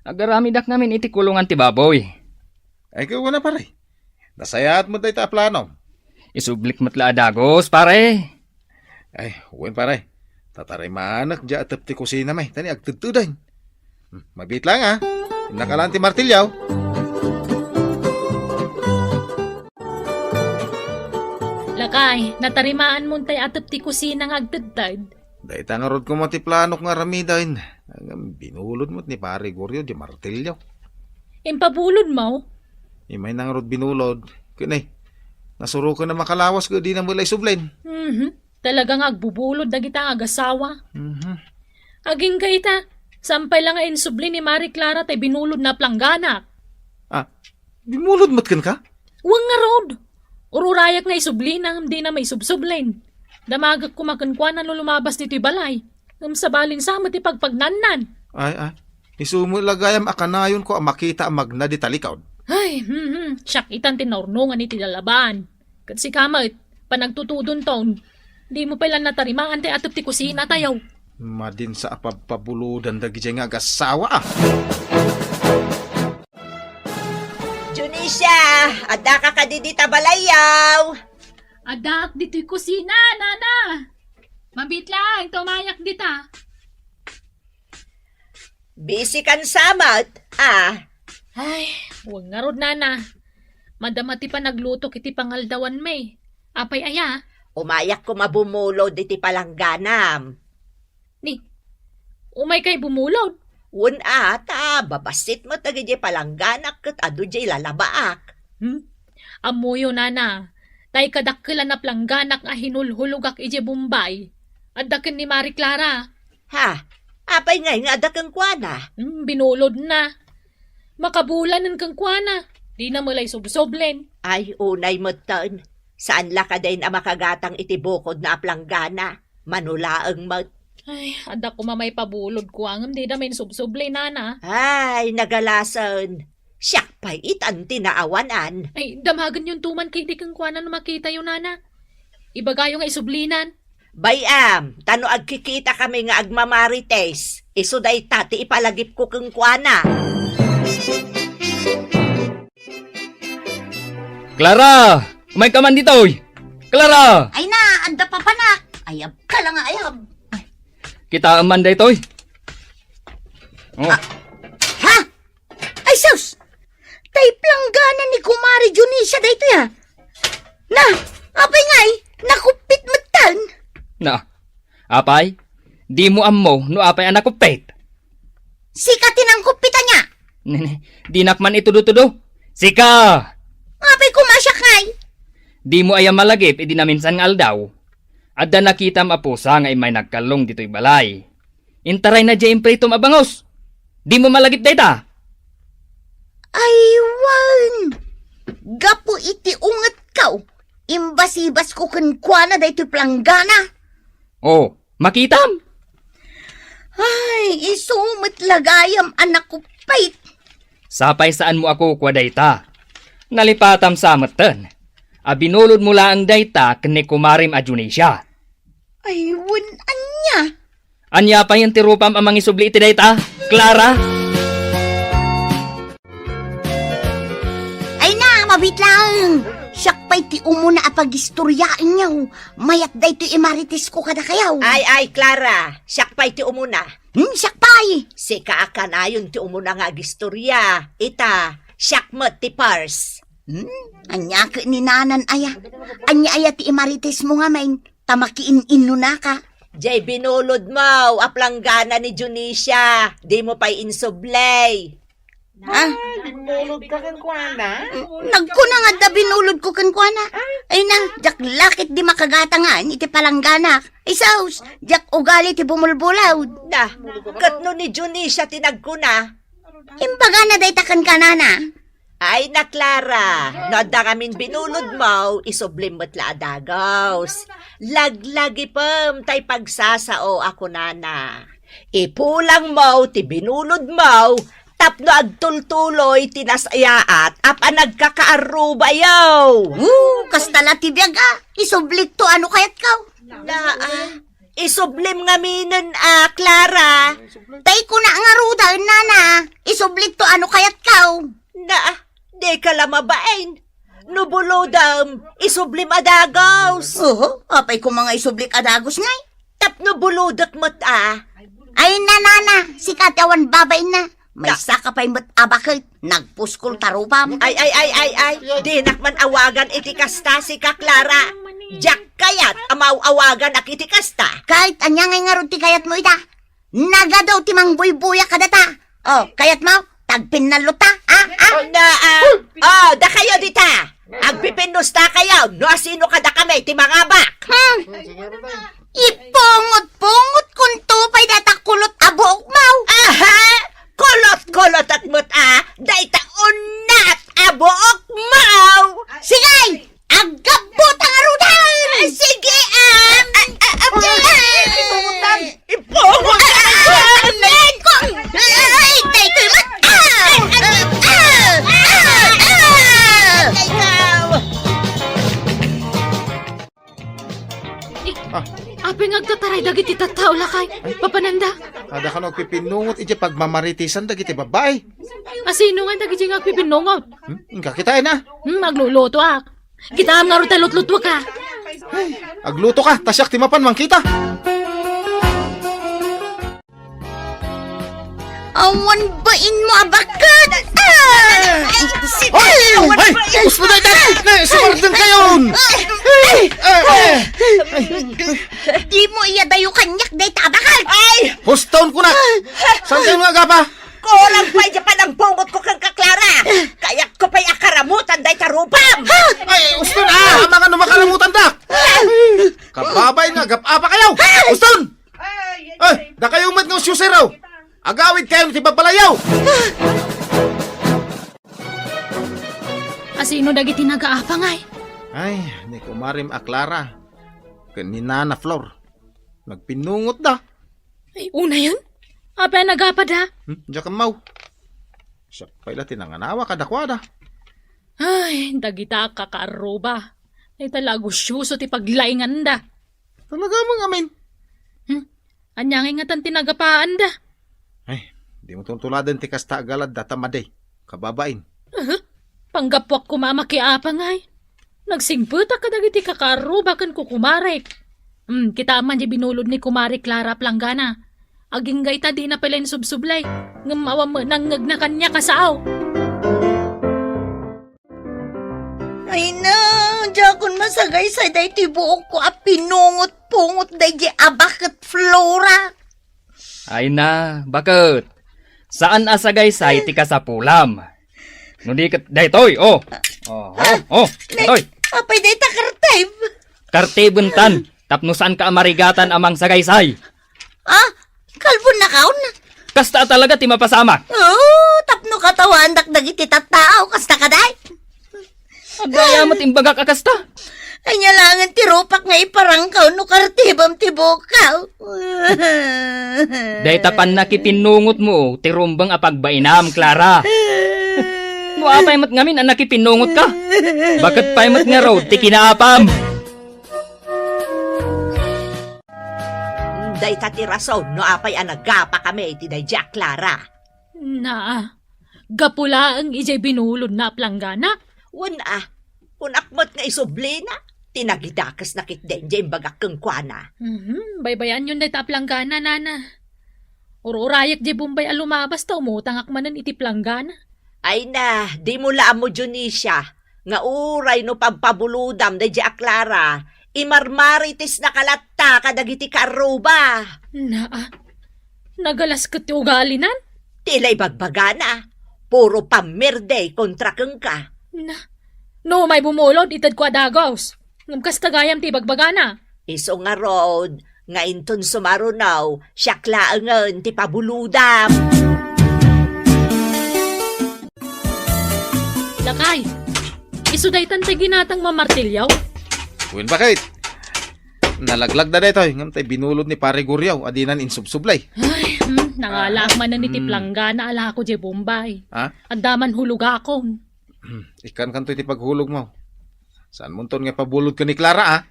Agaramidak namin iti kulungan ti baboy. Ay, kaya na pare. Nasayaat mo tayo ta plano. Isublik matla adagos, pare. Ay, uwan pare. Tataray maanak dya atap ti kusina may. Tani agtudtudan. Mabit lang nakalaan ti martilyaw. Lakay, natarimaan mo tay atap ti kusina nga agtagtad. Dahil nga rod ko mo ti planok nga ramidain. Binulod mo't ni pare Goryo di martilyaw. Impabulod mo? Imay nang rod binulod. Kunay, nasuro ka na makalawas ko di na mulay sublen. Talagang agbubulod na kita agasawa. Mhm. Aging kaita, sampay lang nga insubli ni Marie Clara tay binulod na planggana. Binulod mo't kan ka? Huwag nga rod. Ururayak nga isubli na hindi na may subsublin. Damagak kumakankwa na no lumabas nito'y balay. Ngam sa baling sama ti pagpagnannan. Ay. Isumulagayam akanayon ko ang makita ang magna di talikod. Ay, siyak itan tinaurnungan iti lalaban. Kasi kamit, panagtutudon taon, di mo pala natarimaan ti atap ti kusina tayaw. Madin sa apapabuludan dagi dyan nga agasawa Dionisia, ada ka kadidita balayaw. Adak dito'y kusina, nana. Mabit lang, tumayak dita. Busy kan samat, Ay, huwag nga rod, nana. Madamati pa nagluto kiti pangaldawan may. Apay aya. Umayak ko mabumulod iti palangganam. Ni, umay kay bumulod. Un babasit mo tagi palangganak kat adu jay lalabaak. Amuyo, nana. Tay kadakkelan na plangganak nga hinulhulugak ije Bombay. Adaken ni Marie Clara. Ha? Apay nga ada kang kwana. Binulod na. Makabulanan kang kwana. Di na malay subsoblen. Ay, unay mo tan. Saan la ka din ang makagatang itibukod na aplanggana? Manulaang mat. Ay, adak ko mamay pabulod ko ang di na may subsoblen, nana. Ay, nagalasan. Siyak pa'y itan tinaawanan. Ay, damagan yung tuman kay di kang kwana na makita yung nana. Ibagayo nga isublinan. Bayam, tano agkikita kami nga agmamarites. Iso day tati ipalagip ko kang kwana. Clara! Umay ka man dito, oy! Clara! Ay na, anda pa panak. Ayab ka lang ayab. Kita aman dito, oy! Oh. Ha? Ay, sus! Tay planggana ni Kumari Dionisia dito ya. Na, apay ngay, nakupit matan. Na, apay, di mo ammo no apay anak ko pet. Sikatin ang kupitan niya. Di nakman itudo-tudo. Sika! Apay kumasyak ngay. Di mo ayam malagip, idi na minsan nga aldaw. Adda nakita mapusa nga imay nagkalong dito'y balay. Intaray na dyan preto mabangos. Di mo malagip dayta. Ay, wan. Gapo iti unget kaw. Imbas-ibas ko kunkwana dayto planggana. Oh, makitam. Ay, isumit lagayam anak ko pait. Sapay saan mo ako kwa dayta. Nalipatam sa matan. Abinulod mula ang dayta kani kumarim a Dionisia. Ay, wan anya. Anya pa yung tirupam amang isubli iti dayta, Clara? mabit lang. Siyak pa'y ti umuna apag-istoryaan niyaw. Mayat day ti imaritis ko kada kayaw. Ay, Clara, siyak pa'y ti umuna. Siyak pa'y. Si kaakan ayon ti umuna nga agistorya. Ita, siyak mo ti pars. Anya ka ni nanan aya. Anya aya ti imaritis mo nga main. Tamakiin-ino na ka. Jay binulod mo, aplanggana ni Junisha. Di mo pa'y insublay. Nagkuna nga da binulod ko kan kuana. Ay na, jak lakit di makagatangan, iti palanggana. Isaus, jak ugali ti bumulbulaw. Na, katno ni Junisha tinagkuna. Imbaga na day takan kanana. Ay na, Clara, no da kamin binulod mo, isublim mo't la adagaws. Laglagi pam, tay pagsasao ako nana. Ipulang mo, ti binulod mo, tapno agtultuloy, tinasayaat, apa nagkakaaruba yaw. Kastala ti biyaga, isublik to ano kayat kaw. Isublim nga minin, Clara. Tay ko na nga ruda, nana. Isublik to ano kayat kaw. Di ka lamabain. Nubulodam, isublim adagaws. Apay ko mga isublik adagos ngay. Tapno bulodot mo't Ay na, si katawan babay na. May saka pa'y mo't abakit, nagpuskol tarupam. Ay. Di nakman awagan iti kasta si Clara. Jack kayat, amaw-awagan ak iti kasta. Kahit anya ngay nga ti kayat mo ita. Naga daw ti mang buy-buya kadata. Kayat mo, tagpin na luta. Da kayo dita. Agpipindusta kayo, no asino kada kami, ti mga bak. Ipungot-pungot kung tupay data kulot abok mau. Kulot-kulot at mut daita unat abook mau. Sigay! Agabot ang arudan! Sige, Ipungot! Ay, tay ko mat! Ape ngagtataray dagiti tattao lakay. Papananda. Kada ka nagpipinungot iti pagmamaritisan dagiti babae. Asino nga dagiti ngagpipinungot? Ingka kita na. Magluluto ak. Kita am nga rutelot-lutwa ka. Agluto ka, tasyak timapan mang kita. Awan bain mo abakat! Gusto na ito! Sumardan kayon! Di mo iya dayo kanyak day tabakat! Hustaon ko na! Saan kayo nga gapa? Kulang pa'y japan ang bungot ko kang Clara. Kaya ko pa'y akaramutan day tarupam. Ay, gusto na! Mga numakalamutan da! Kababay nga, gapapa kayo! Huston! Ay, da kayo umat ng syusiraw! Agawid kayo ng tibabalayaw! Asino dagiti nagaapa ngay? Ay, ni kumarim aklara. Kanina na Flor. Nagpinungot da. Ay, una yun? Ape nagapa da? Diyan ka mau. Siya pala tinanganawa kadakwada. Ay, dagita kakaroba. Ay talago syuso ti paglaingan da. Talaga mga amin. Anyangin nga tan tinagapaan da. Ay, di mo tuntuladan ti kasta agalad data maday. Kababain. Panggapwak kumama kiapa ngay. Nagsingputa ka dagiti kakaroba kan kukumarek. Kita man di binulod ni kumari Clara Planggana. Aging gayta di na pala subsublay. Ngamawa mo nang na kanya kasaaw. Ay na, jakon masagay sa day tibuok ko pinungot-pungot day di abakat Flora. Ay na, bakit? Saan asagay-say ti kasapulam? Nudi kat daytoy, daytoy. Apay day takartayb. Kartibuntan, tapno saan ka amarigatan amang sagay-say? Kalbon na kaon. Kasta talaga ti mapasama. Tapno katawan dagiti tattao kasta kaday. Abaya mo't imbaga kakasta. Ay nyalangan ti rupak nga iparangkaw no kartibam ti bukaw. Daytapan na kipinungot mo, ti rumbang apagbainam, Clara. No apay mat ngamin ang nakipinungot ka. Bakit pay mat nga road, ti kinaapam. Day tatirason, no apay anagapa kami iti day Jack Clara. Na, gapula ang ijay binulod na Planggana. Wana, kung akmat nga isubli na, tinagidakas na kit den dyan bagak kang kwana. Baybayan yun day taplanggana, nana. Ururayak di bumbay alumabas ta umutang akmanan iti planggana. Ay na, di mo laan mo Junisya, nga uray no pagpabuludam da di aklara, imarmaritis na kalatta kadagiti karuba. Nagalas kat ti ugalinan? Tila'y bagbagana, puro pamerde kontra kang ka. No, may bumulod, itad ko adagos. Ngumkas tagayam ti bagbagana. Iso nga rod, nga inton sumarunaw, siyaklaangan ti pabuludam. Lakay, isuday tante ginatang mamartilyaw. Uwin bakit? Nalaglag na dito. Ngam tayo binulod ni pare Guryaw. Adinan insubsublay. Ay, nangalak man na niti planggana ala ko di Bombay. Ha? Andaman hulog akon. Ikan kanto iti paghulog mo. Saan mo nga pabulod ka ni Clara, ha?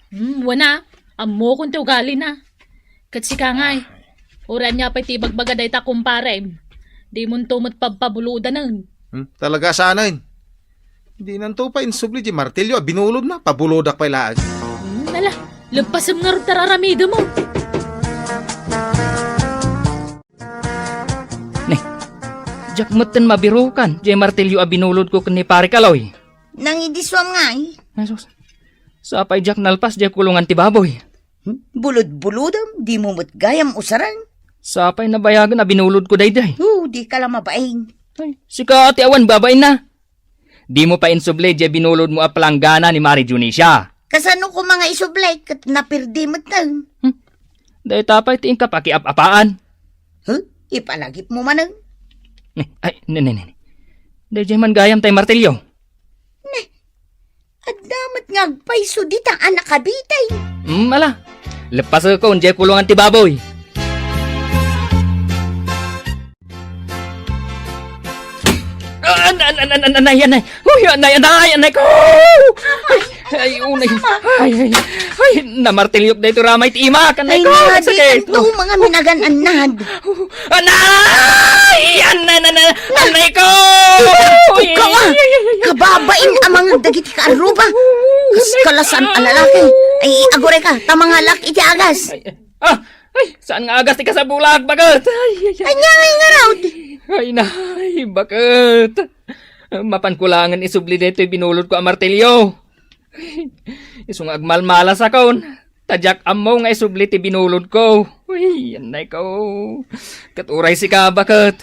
Wana, amo kung ti ugali na. Kat si Kangay, uran niya pa iti bagbaga ta kumpare. Di mo tumot pabpabuludan nun. Talaga sanain. Hindi nanto pa insubli di martilyo. Binulod na. Pabulodak pa ilaan. Nala, lagpasam nga rin tararamido mo. Jak meten mabirukan, jay martilyo a binulod ko kani pare Kaloy. Nang idiswam nga eh. Asus. Sapay jak nalpas jay kulungan ti baboy. Bulod-bulodam, di mo gayam usaran. Sapay nabayagan a binulod ko dayday. Di ka lang mabaing. Ay, sika ati awan babay na. Di mo pa insuble jay binulod mo a palanggana ni Mari Junisya. Kasano ko mga isublay kat napirdi mo tang. Day tapay ti ingka pakiap-apaan. Ipalagip mo manang. Ay, nene. Day jay man gayam tay martilyo. At damat nga agpaiso di ta anak kabitay. Ala. Lepas ko jay kulungan ti baboy. Anay ko! Ay, unay. Ay, namartilyok na ito ramay ti ima. Kanay ko, sakit. Ito mga minagan-anad. Anay! Anay ko! Kawa! Kababain ang mga dagiti ka aruba. Kalasan ang lalaki. Ay, agore ka, tamangalak iti agas. Ay, saan nga agas ti ka sa bulag, bagat? Anya nga raw. Ay, nay, bakit? Mapankulangan isubli dito binulod ko ang martilyo. Isung agmalmalas akon. Tadyak amaw nga isubli ti binulod ko. Uy, yanay ko. Katuray si ka, bakit?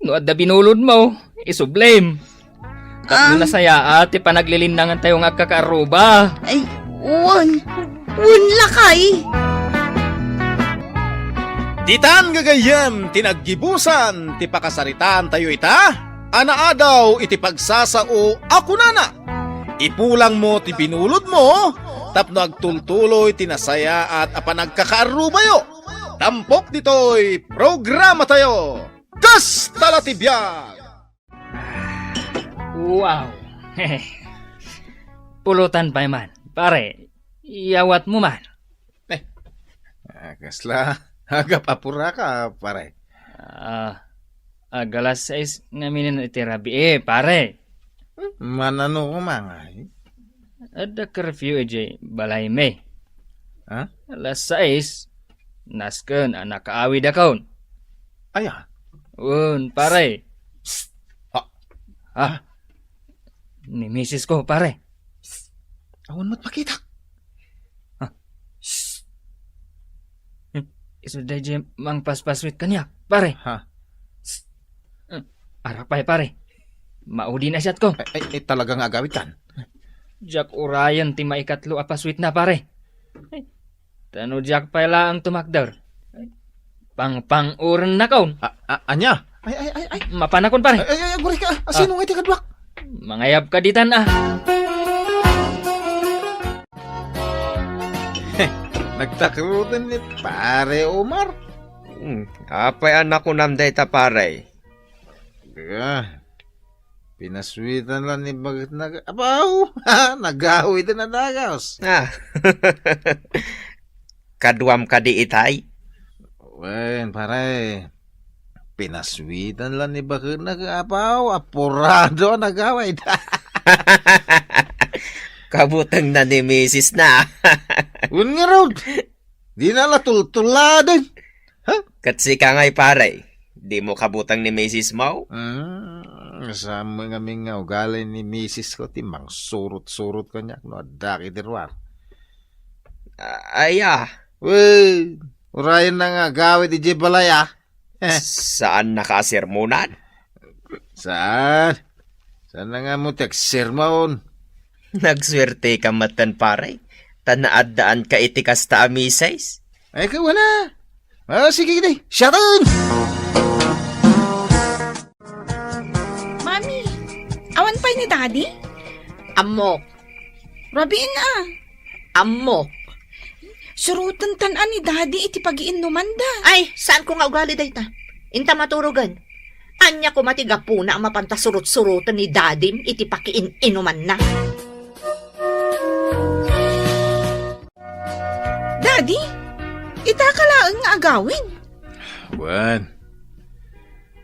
No adda binulod mo, isublim. Tatlo na saya ati panaglilinangan tayo nga kakaruba. Ay, un lakay. Ditan gagayem, tinaggibusan, ti pakasaritaan tayo ita. Anaadaw iti pagsasao ako nana. Ipulang mo ti binulod mo, tapno agtultuloy tinasaya at apanagkakaarubayo. Tampok dito'y programa tayo. Kas talatibiyag! Wow. Pulutan pa man. Pare, iyawat mo man. Kasla, agap apura ka, pare. Galas 6 namin itirabi pare. Manano kumangay? Ada curfew balay me. Ha? Alas 6, nasken anak kaawid akon. Aya. Pare. Ni misis ko, pare. Awan mo't makita. Isuday mang paspaswit kanyak, pare. Ha? Arak pare. Maudi na siyat ko. Ay, talagang agawit kan. Jack Urayan ti maikatlo apaswit na, pare. Tano Jack pala ang tumakdar. Pang-uran na kaon. Anya? Ay. Mapanakon, pare. Ay, guri ka. Sino nga iti kadwak? Mangayab ka ditan, Nagtakrutan ni pare Omar. Apay anak ko nam dayta pare. Pinaswitan lang ni Bagat Abaw! Nagawi din na dagaos. Kaduam kadi itay. Wen, pare. Pinaswitan lang ni Bagat Abaw. Apurado nagaway. Kabutang na ni Mrs. na. Un nga raw. Di na latultuladan. Katsi ka ngay paray. Di mo kabutang ni Mrs. mo? Sa mga nga ugali ni Mrs. ko, timang surut-surut ko niya. No, daki dirwar. Aya, Wey, urayan na nga gawid di balaya. saan nakasermonan? Saan? Saan na nga mo sermon? Nagswerte ka matan paray. Tanaadaan ka itikas ta amisays. Ay, ka wala. Sige, gini. Shutun! Mami, awan pa ni Daddy? Amok. Rabiin na. Amok. Surutan tanan ni Daddy iti pag-iinuman da. Ay, saan ko nga ugali dayta? Inta maturugan. Anya ko matigapo na ang mapantasurut-surutan ni Dadim iti pakiin-inuman na. Daddy, itakalaang nga agawin. Buwan.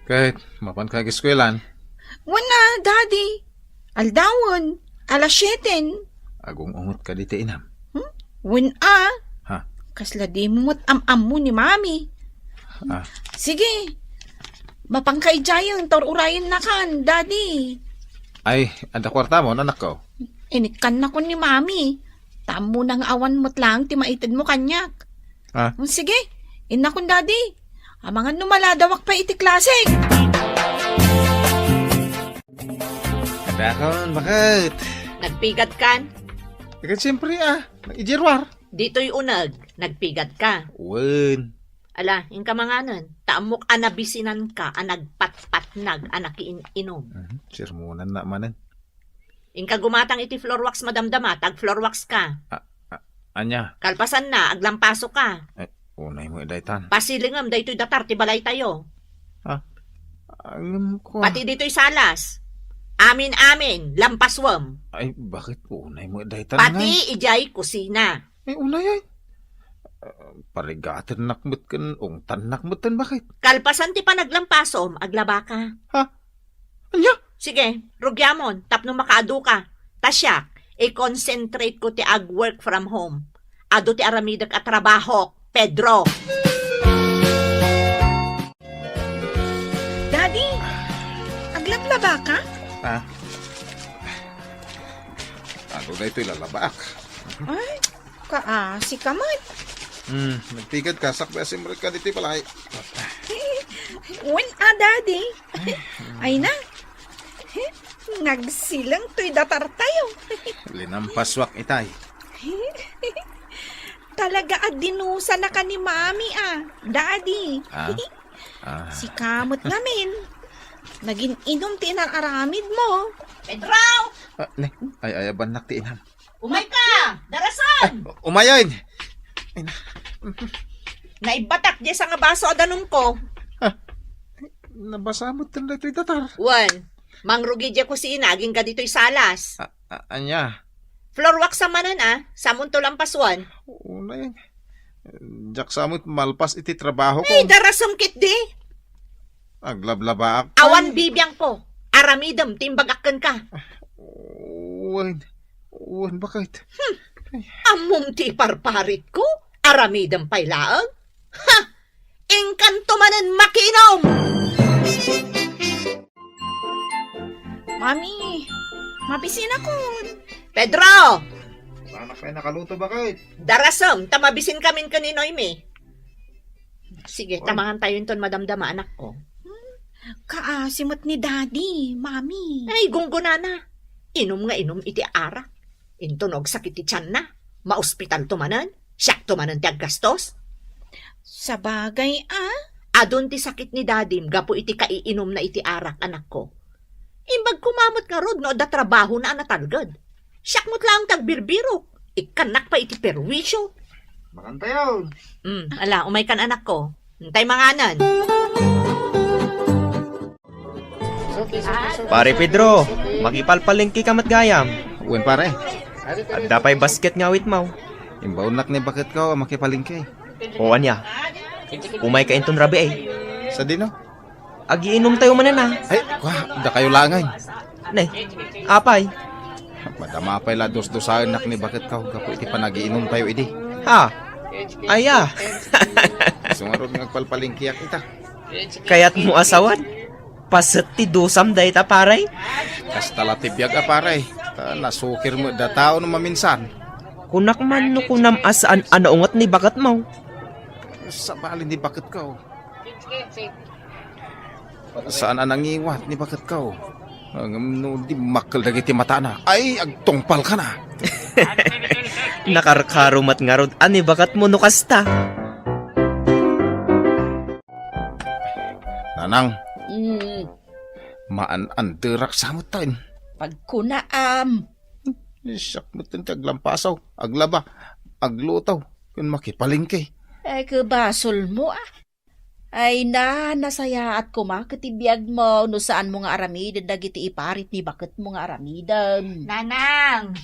Kahit mapan kagiskwelahan, Wana, Daddy. Aldawon, alas 7. agong ungot ka dito inam. Wan Ha? Kasla di mo't am-am mo ni Mami. Ah. Sige. Mapangkaijayang torurayan na kan, Daddy. Ay, anda kwarta mo, anak ko. Inikan na ko ni Mami. Tamo nang awan mo't lang, timaitid mo kanyak. Ah. Sige, ina kun Daddy. Amangan numaladawak pa iti klaseng. Kadakon, bakit? Nagpigad kan? Kasi siyempre ijirwar. Dito'y unag. Nagpigad ka. Wen. Ala, yung kamanganan. Taamok anabisinan ka, anagpat-patnag, anakiin-inom. Sirmunan na manan. Inka gumatang iti floor wax madamdama, tag floor wax ka. Anya, Kalpasan na, aglampaso ka. unay mo idaytan. Pasilingam, dayto'y datar, tibalay tayo. Ang ko. Pati dito'y salas. Amin-amin, lampaswam. Ay, bakit unay mo idaytan Pati ijay kusina. Ay, unay ay. Parigatin nakmut kan, ungtan nakmutan, bakit? Kalpasan ti pa naglampasom, aglaba ka. Anya? Sige, rugyamon, tapno makaadu ka. Tasyak, i-concentrate ko ti ag-work from home. Ado ti aramidak at trabaho, Pedro. Daddy, aglablaba ka? Ano na ito ilalabak? Ay, kaasi ka man. Nagtigad ka, sakba asim ka dito palay. Wan Daddy. Ay na. Nagsilang to'y datar tayo. Linampaswak itay. Talaga at dinusa na ka ni Mami Daddy. Si kamot namin. Naging inom tinararamid mo. Pedro! Ay, banak ti inam. Umay ka! Darasan! Umayon! Naibatak di sa nga baso adanong ko. Nabasa mo tanda ito'y datar. Wan, mangrugi di ko si inaging ka dito'y salas. Anya? Floor wax sa manan Samun to lampaswan. Unay. Jak samot malpas iti trabaho ko. Ay, darasam kit di. Aglablaba ako. Awan bibiyang ko. Aramidam, timbagakan ka. Uwan, bakit? Amum ti parparit ko. Aramidam pailaang. Ha! Engkanto manan makinom! Mami, mabisin ako. Pedro! Anak kayo nakaluto, bakit? Darasam, tamabisin kamin kaninoy me. Sige, tamahan tayo ton madamdama anak ko. Kaasimot ni Daddy, Mami. Ay, gungunana. Inom nga inom iti arak. Intunog sakit ti tiyan na. Maospital tumanan. Siyak tumanan ti aggastos. Sa bagay, Adon ti sakit ni dadim, gapo iti kaiinom na iti arak, anak ko. Imbag kumamot nga rod, no, da trabaho na anatalgad. Siyak mo't lang tagbirbiro. Ikanak pa iti perwisyo. Makanta yun. Ala, umay kan anak ko. Hintay manganan. Pare Pedro, makipalpalingki ka matgayam. Uwan pare. At dapay basket nga wit mo. Imbaunak ni bakit ka makipalingke. O anya, umay ka inton rabi Sa dino? Agiinom tayo manan Ay, da kayo langay. Nay, apay, Madama pa ila dos-dosahan nak ni bakit ka kapo iti panagiinom tayo idi. Ha? Aya, Sungarod nga palpalingkiyak ita. kayat mo asawan? Pasat ti dosam day ta paray? Kasta latibiyag paray. Nasukir mo da tao no maminsan. Kunak man no kunam asaan anaungat ni bakat mo. Sa balin ni bakit ka. Saan anangiwat ni bakit ka. No, di makal dagiti mata na. Ay, agtungpal ka na. Nakarkarumat nga rod ani bakat mo no kasta. Nanang, maan-anderak samot tayo. Pagkunaam. Siyak mo tinti aglampasaw, aglaba, aglutaw, kung makipalingke. Ay, kabasol mo Ay nasaya at kumakatibiyag mo no saan mo nga aramidan dagiti iparit ni bakit mo nga aramidan. Nanang,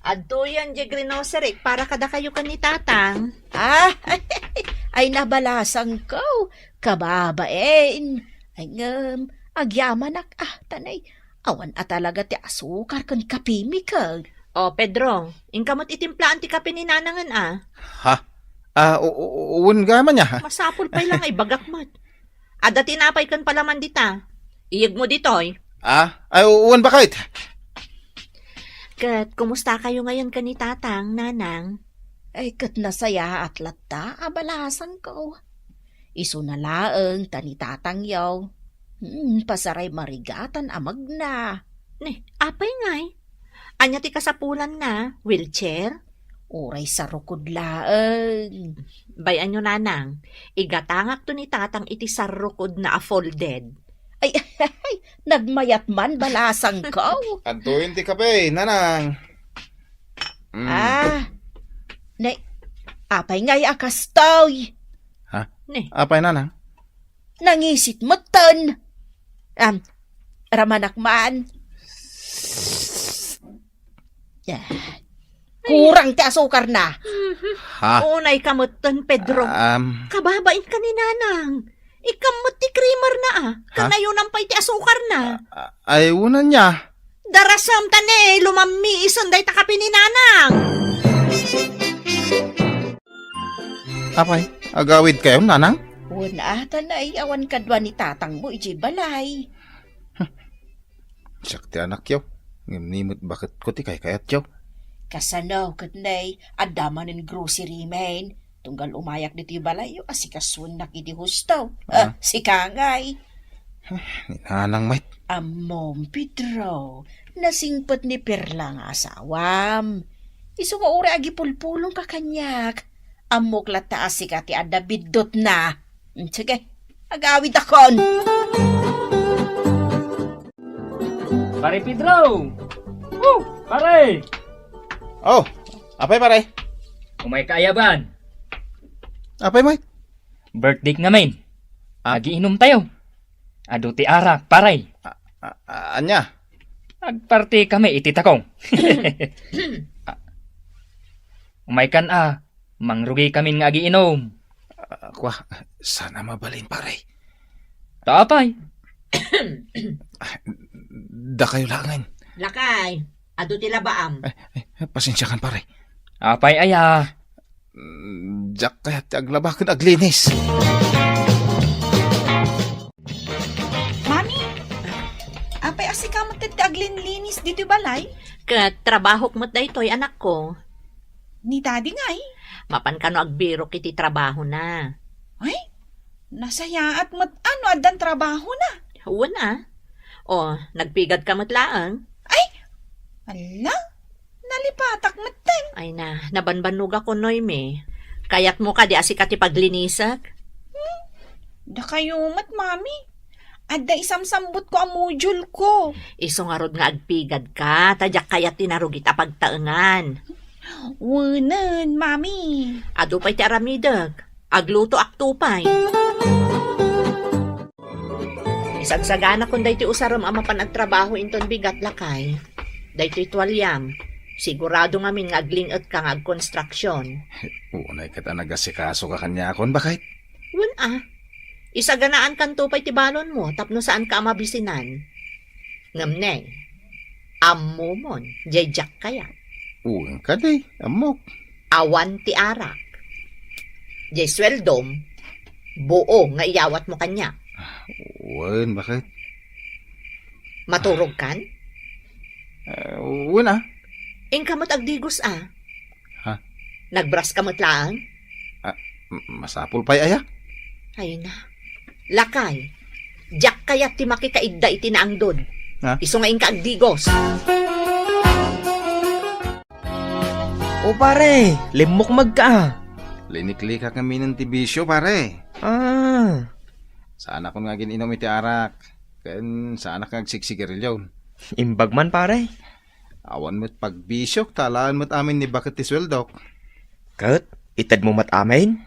adto yan di grinoserik para kada kayo kan ni tatang. Ay nabalasang ko. Kababain. Ay agyaman tanay. Awan talaga ti asukar kan kapimi ka. O, Pedro, ingkamot itimplaan ti kape ni nanangan Ha? Uwan gaman niya. Masapol pa lang ay bagakmat. Ada tinapay kan palaman dita. Iyag mo ditoy. Ay, uwan ba kahit? Kat, kumusta kayo ngayon kan ni tatang, nanang? Ay kat nasaya at lata abalasan ko. Isu na laeng tanitatang yaw. Pasaray marigatan amag na. Ne, apay ngay. Anya ti kasapulan na, wheelchair? Uray sa rukod laeng. Bayan nyo nanang, igatangak to ni tatang iti sarukod na folded. Ay, nagmayat man balasang ko. Antuin ti kape, nanang. Apay ngay akastoy. Ha? Ne. Apay nanang? Nangisit mo ton. Ramanak man. Kurang ti asukar na. Ha? Unay kamuton, Pedro. Kababain ka ni nanang. Ikamot ti creamer na Kanayon ang pay ti asukar na. Ay, unan niya. Darasam tane, lumami isunday takapi ni nanang. Apay, agawid kayo, nanang? Una tanay awan kadwa ni tatang mo iji balay. Sakti anak yaw. Ngimnimot bakit ko ti kay kayat yaw. Kasanaw katnay, adaman ng grocery man. Tunggal umayak dito yung balayo, asikasun na kiti hustaw. Si Kangay. Ni nanang mait. Amom, Pedro, nasingpot ni Perla nga asawam. Isu nga uri agi pulpulong kakanyak. Amok lata asikati ada bidot na. Sige, agawid akon. Pare Pedro! Pare! Oh, apay pare? Umay kaayaban. Apay mait? Birthday nga main. Agiinom tayo. Ado ti arak, paray. Anya? Agparty kami iti takong. Umay kan mangrugi kami nga agiinom. Kwa, sana mabalin pare. Tapay. Da kayo langan. Lakay, ado ti labaam. Pasensya kan pare. Apay aya. Diyak kaya ti aglabakan aglinis. Mami, apay asikamat ti aglinlinis dito balay? Kat trabahok mo't daytoy anak ko. Ni daddy ngay. Mapan ka no agbiro kiti trabaho na. Ay, nasaya at adan trabaho na. Una. O, nagpigad ka mo't laang. Ala, nalipatak matan. Ay na, nabanbanog ako noy me. Kayat mo ka di asikat ipaglinisak. Da kayo mami. Adda isamsambot ko ang module ko. Iso nga rod nga agpigad ka, tadyak kayat tinarugit apagtaengan. Wunan, mami. Ado pa'y ti aramidag, agluto aktupay. Isagsagana kung dahi ti usaram amapan ang trabaho inton bigat lakay. Dahi ti tuwalyam, sigurado ngamin nga aglingot ka nga agkonstruksyon. Unay kita nagasikaso ka kanya akon bakit? Isaganaan kan tupay ti balon mo tapno saan ka mabisinan. Ngamneng, Ammomon, jay Jack kaya. Uwing ka di, amok. Awan ti arak. Jay sweldom, buo nga iyawat mo kanya. Uwan, bakit? Maturog kan? Uwan Ing kamot agdigos Ha? Nagbras kamot lang? Masapul pa'y aya? Ay na. Lakay. Jack kaya ti makikaidda iti naangdod. Ha? Iso nga ing kaagdigos. O pare, limok magka. Linikli ka kami ng tibisyo, pare. Ah, Saan ako nga gininom iti arak. Ken saan ako nagsiksigarilyo. imbag man pare. Awan mo't pagbisyok, talaan mo't amin ni bakit ti sweldok. Kat, itad mo mat amin?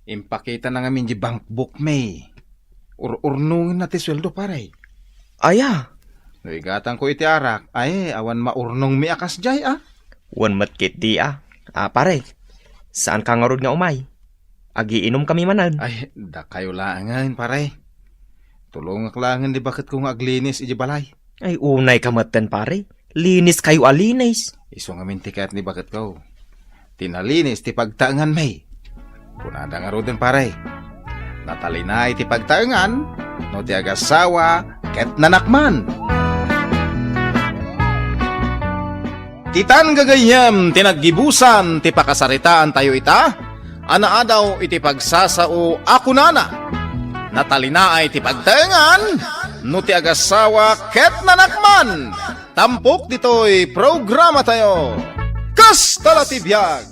Impakita na ngamin di bank book may. Urnungin na ti sweldo, pare. Aya, Naigatan ko iti arak, ay awan maurnong mi akas jay wan mat kit di pare, saan ka nga rod nga umay? Agiinom kami manan. Ay, da kayo langan, pare. Tulong aklangan di bakit kung aglinis iji balay. Ay, unay kamatan pare. Linis kayo alinis. Iso nga mintikat ni bakit ko. Tinalinis ti pagtaangan may. Kunada nga rodin, pare. Natalinay ti pagtaangan, no ti agasawa, ket nanakman. Titan gagayam, tinaggibusan, ti pakasaritaan tayo ita, anaadaw iti pagsasao ako nana. Natalinaay ti pagtaengan, no ti agasawa ket nanakman. Tampok dito'y programa tayo. Kas tala ti biyag!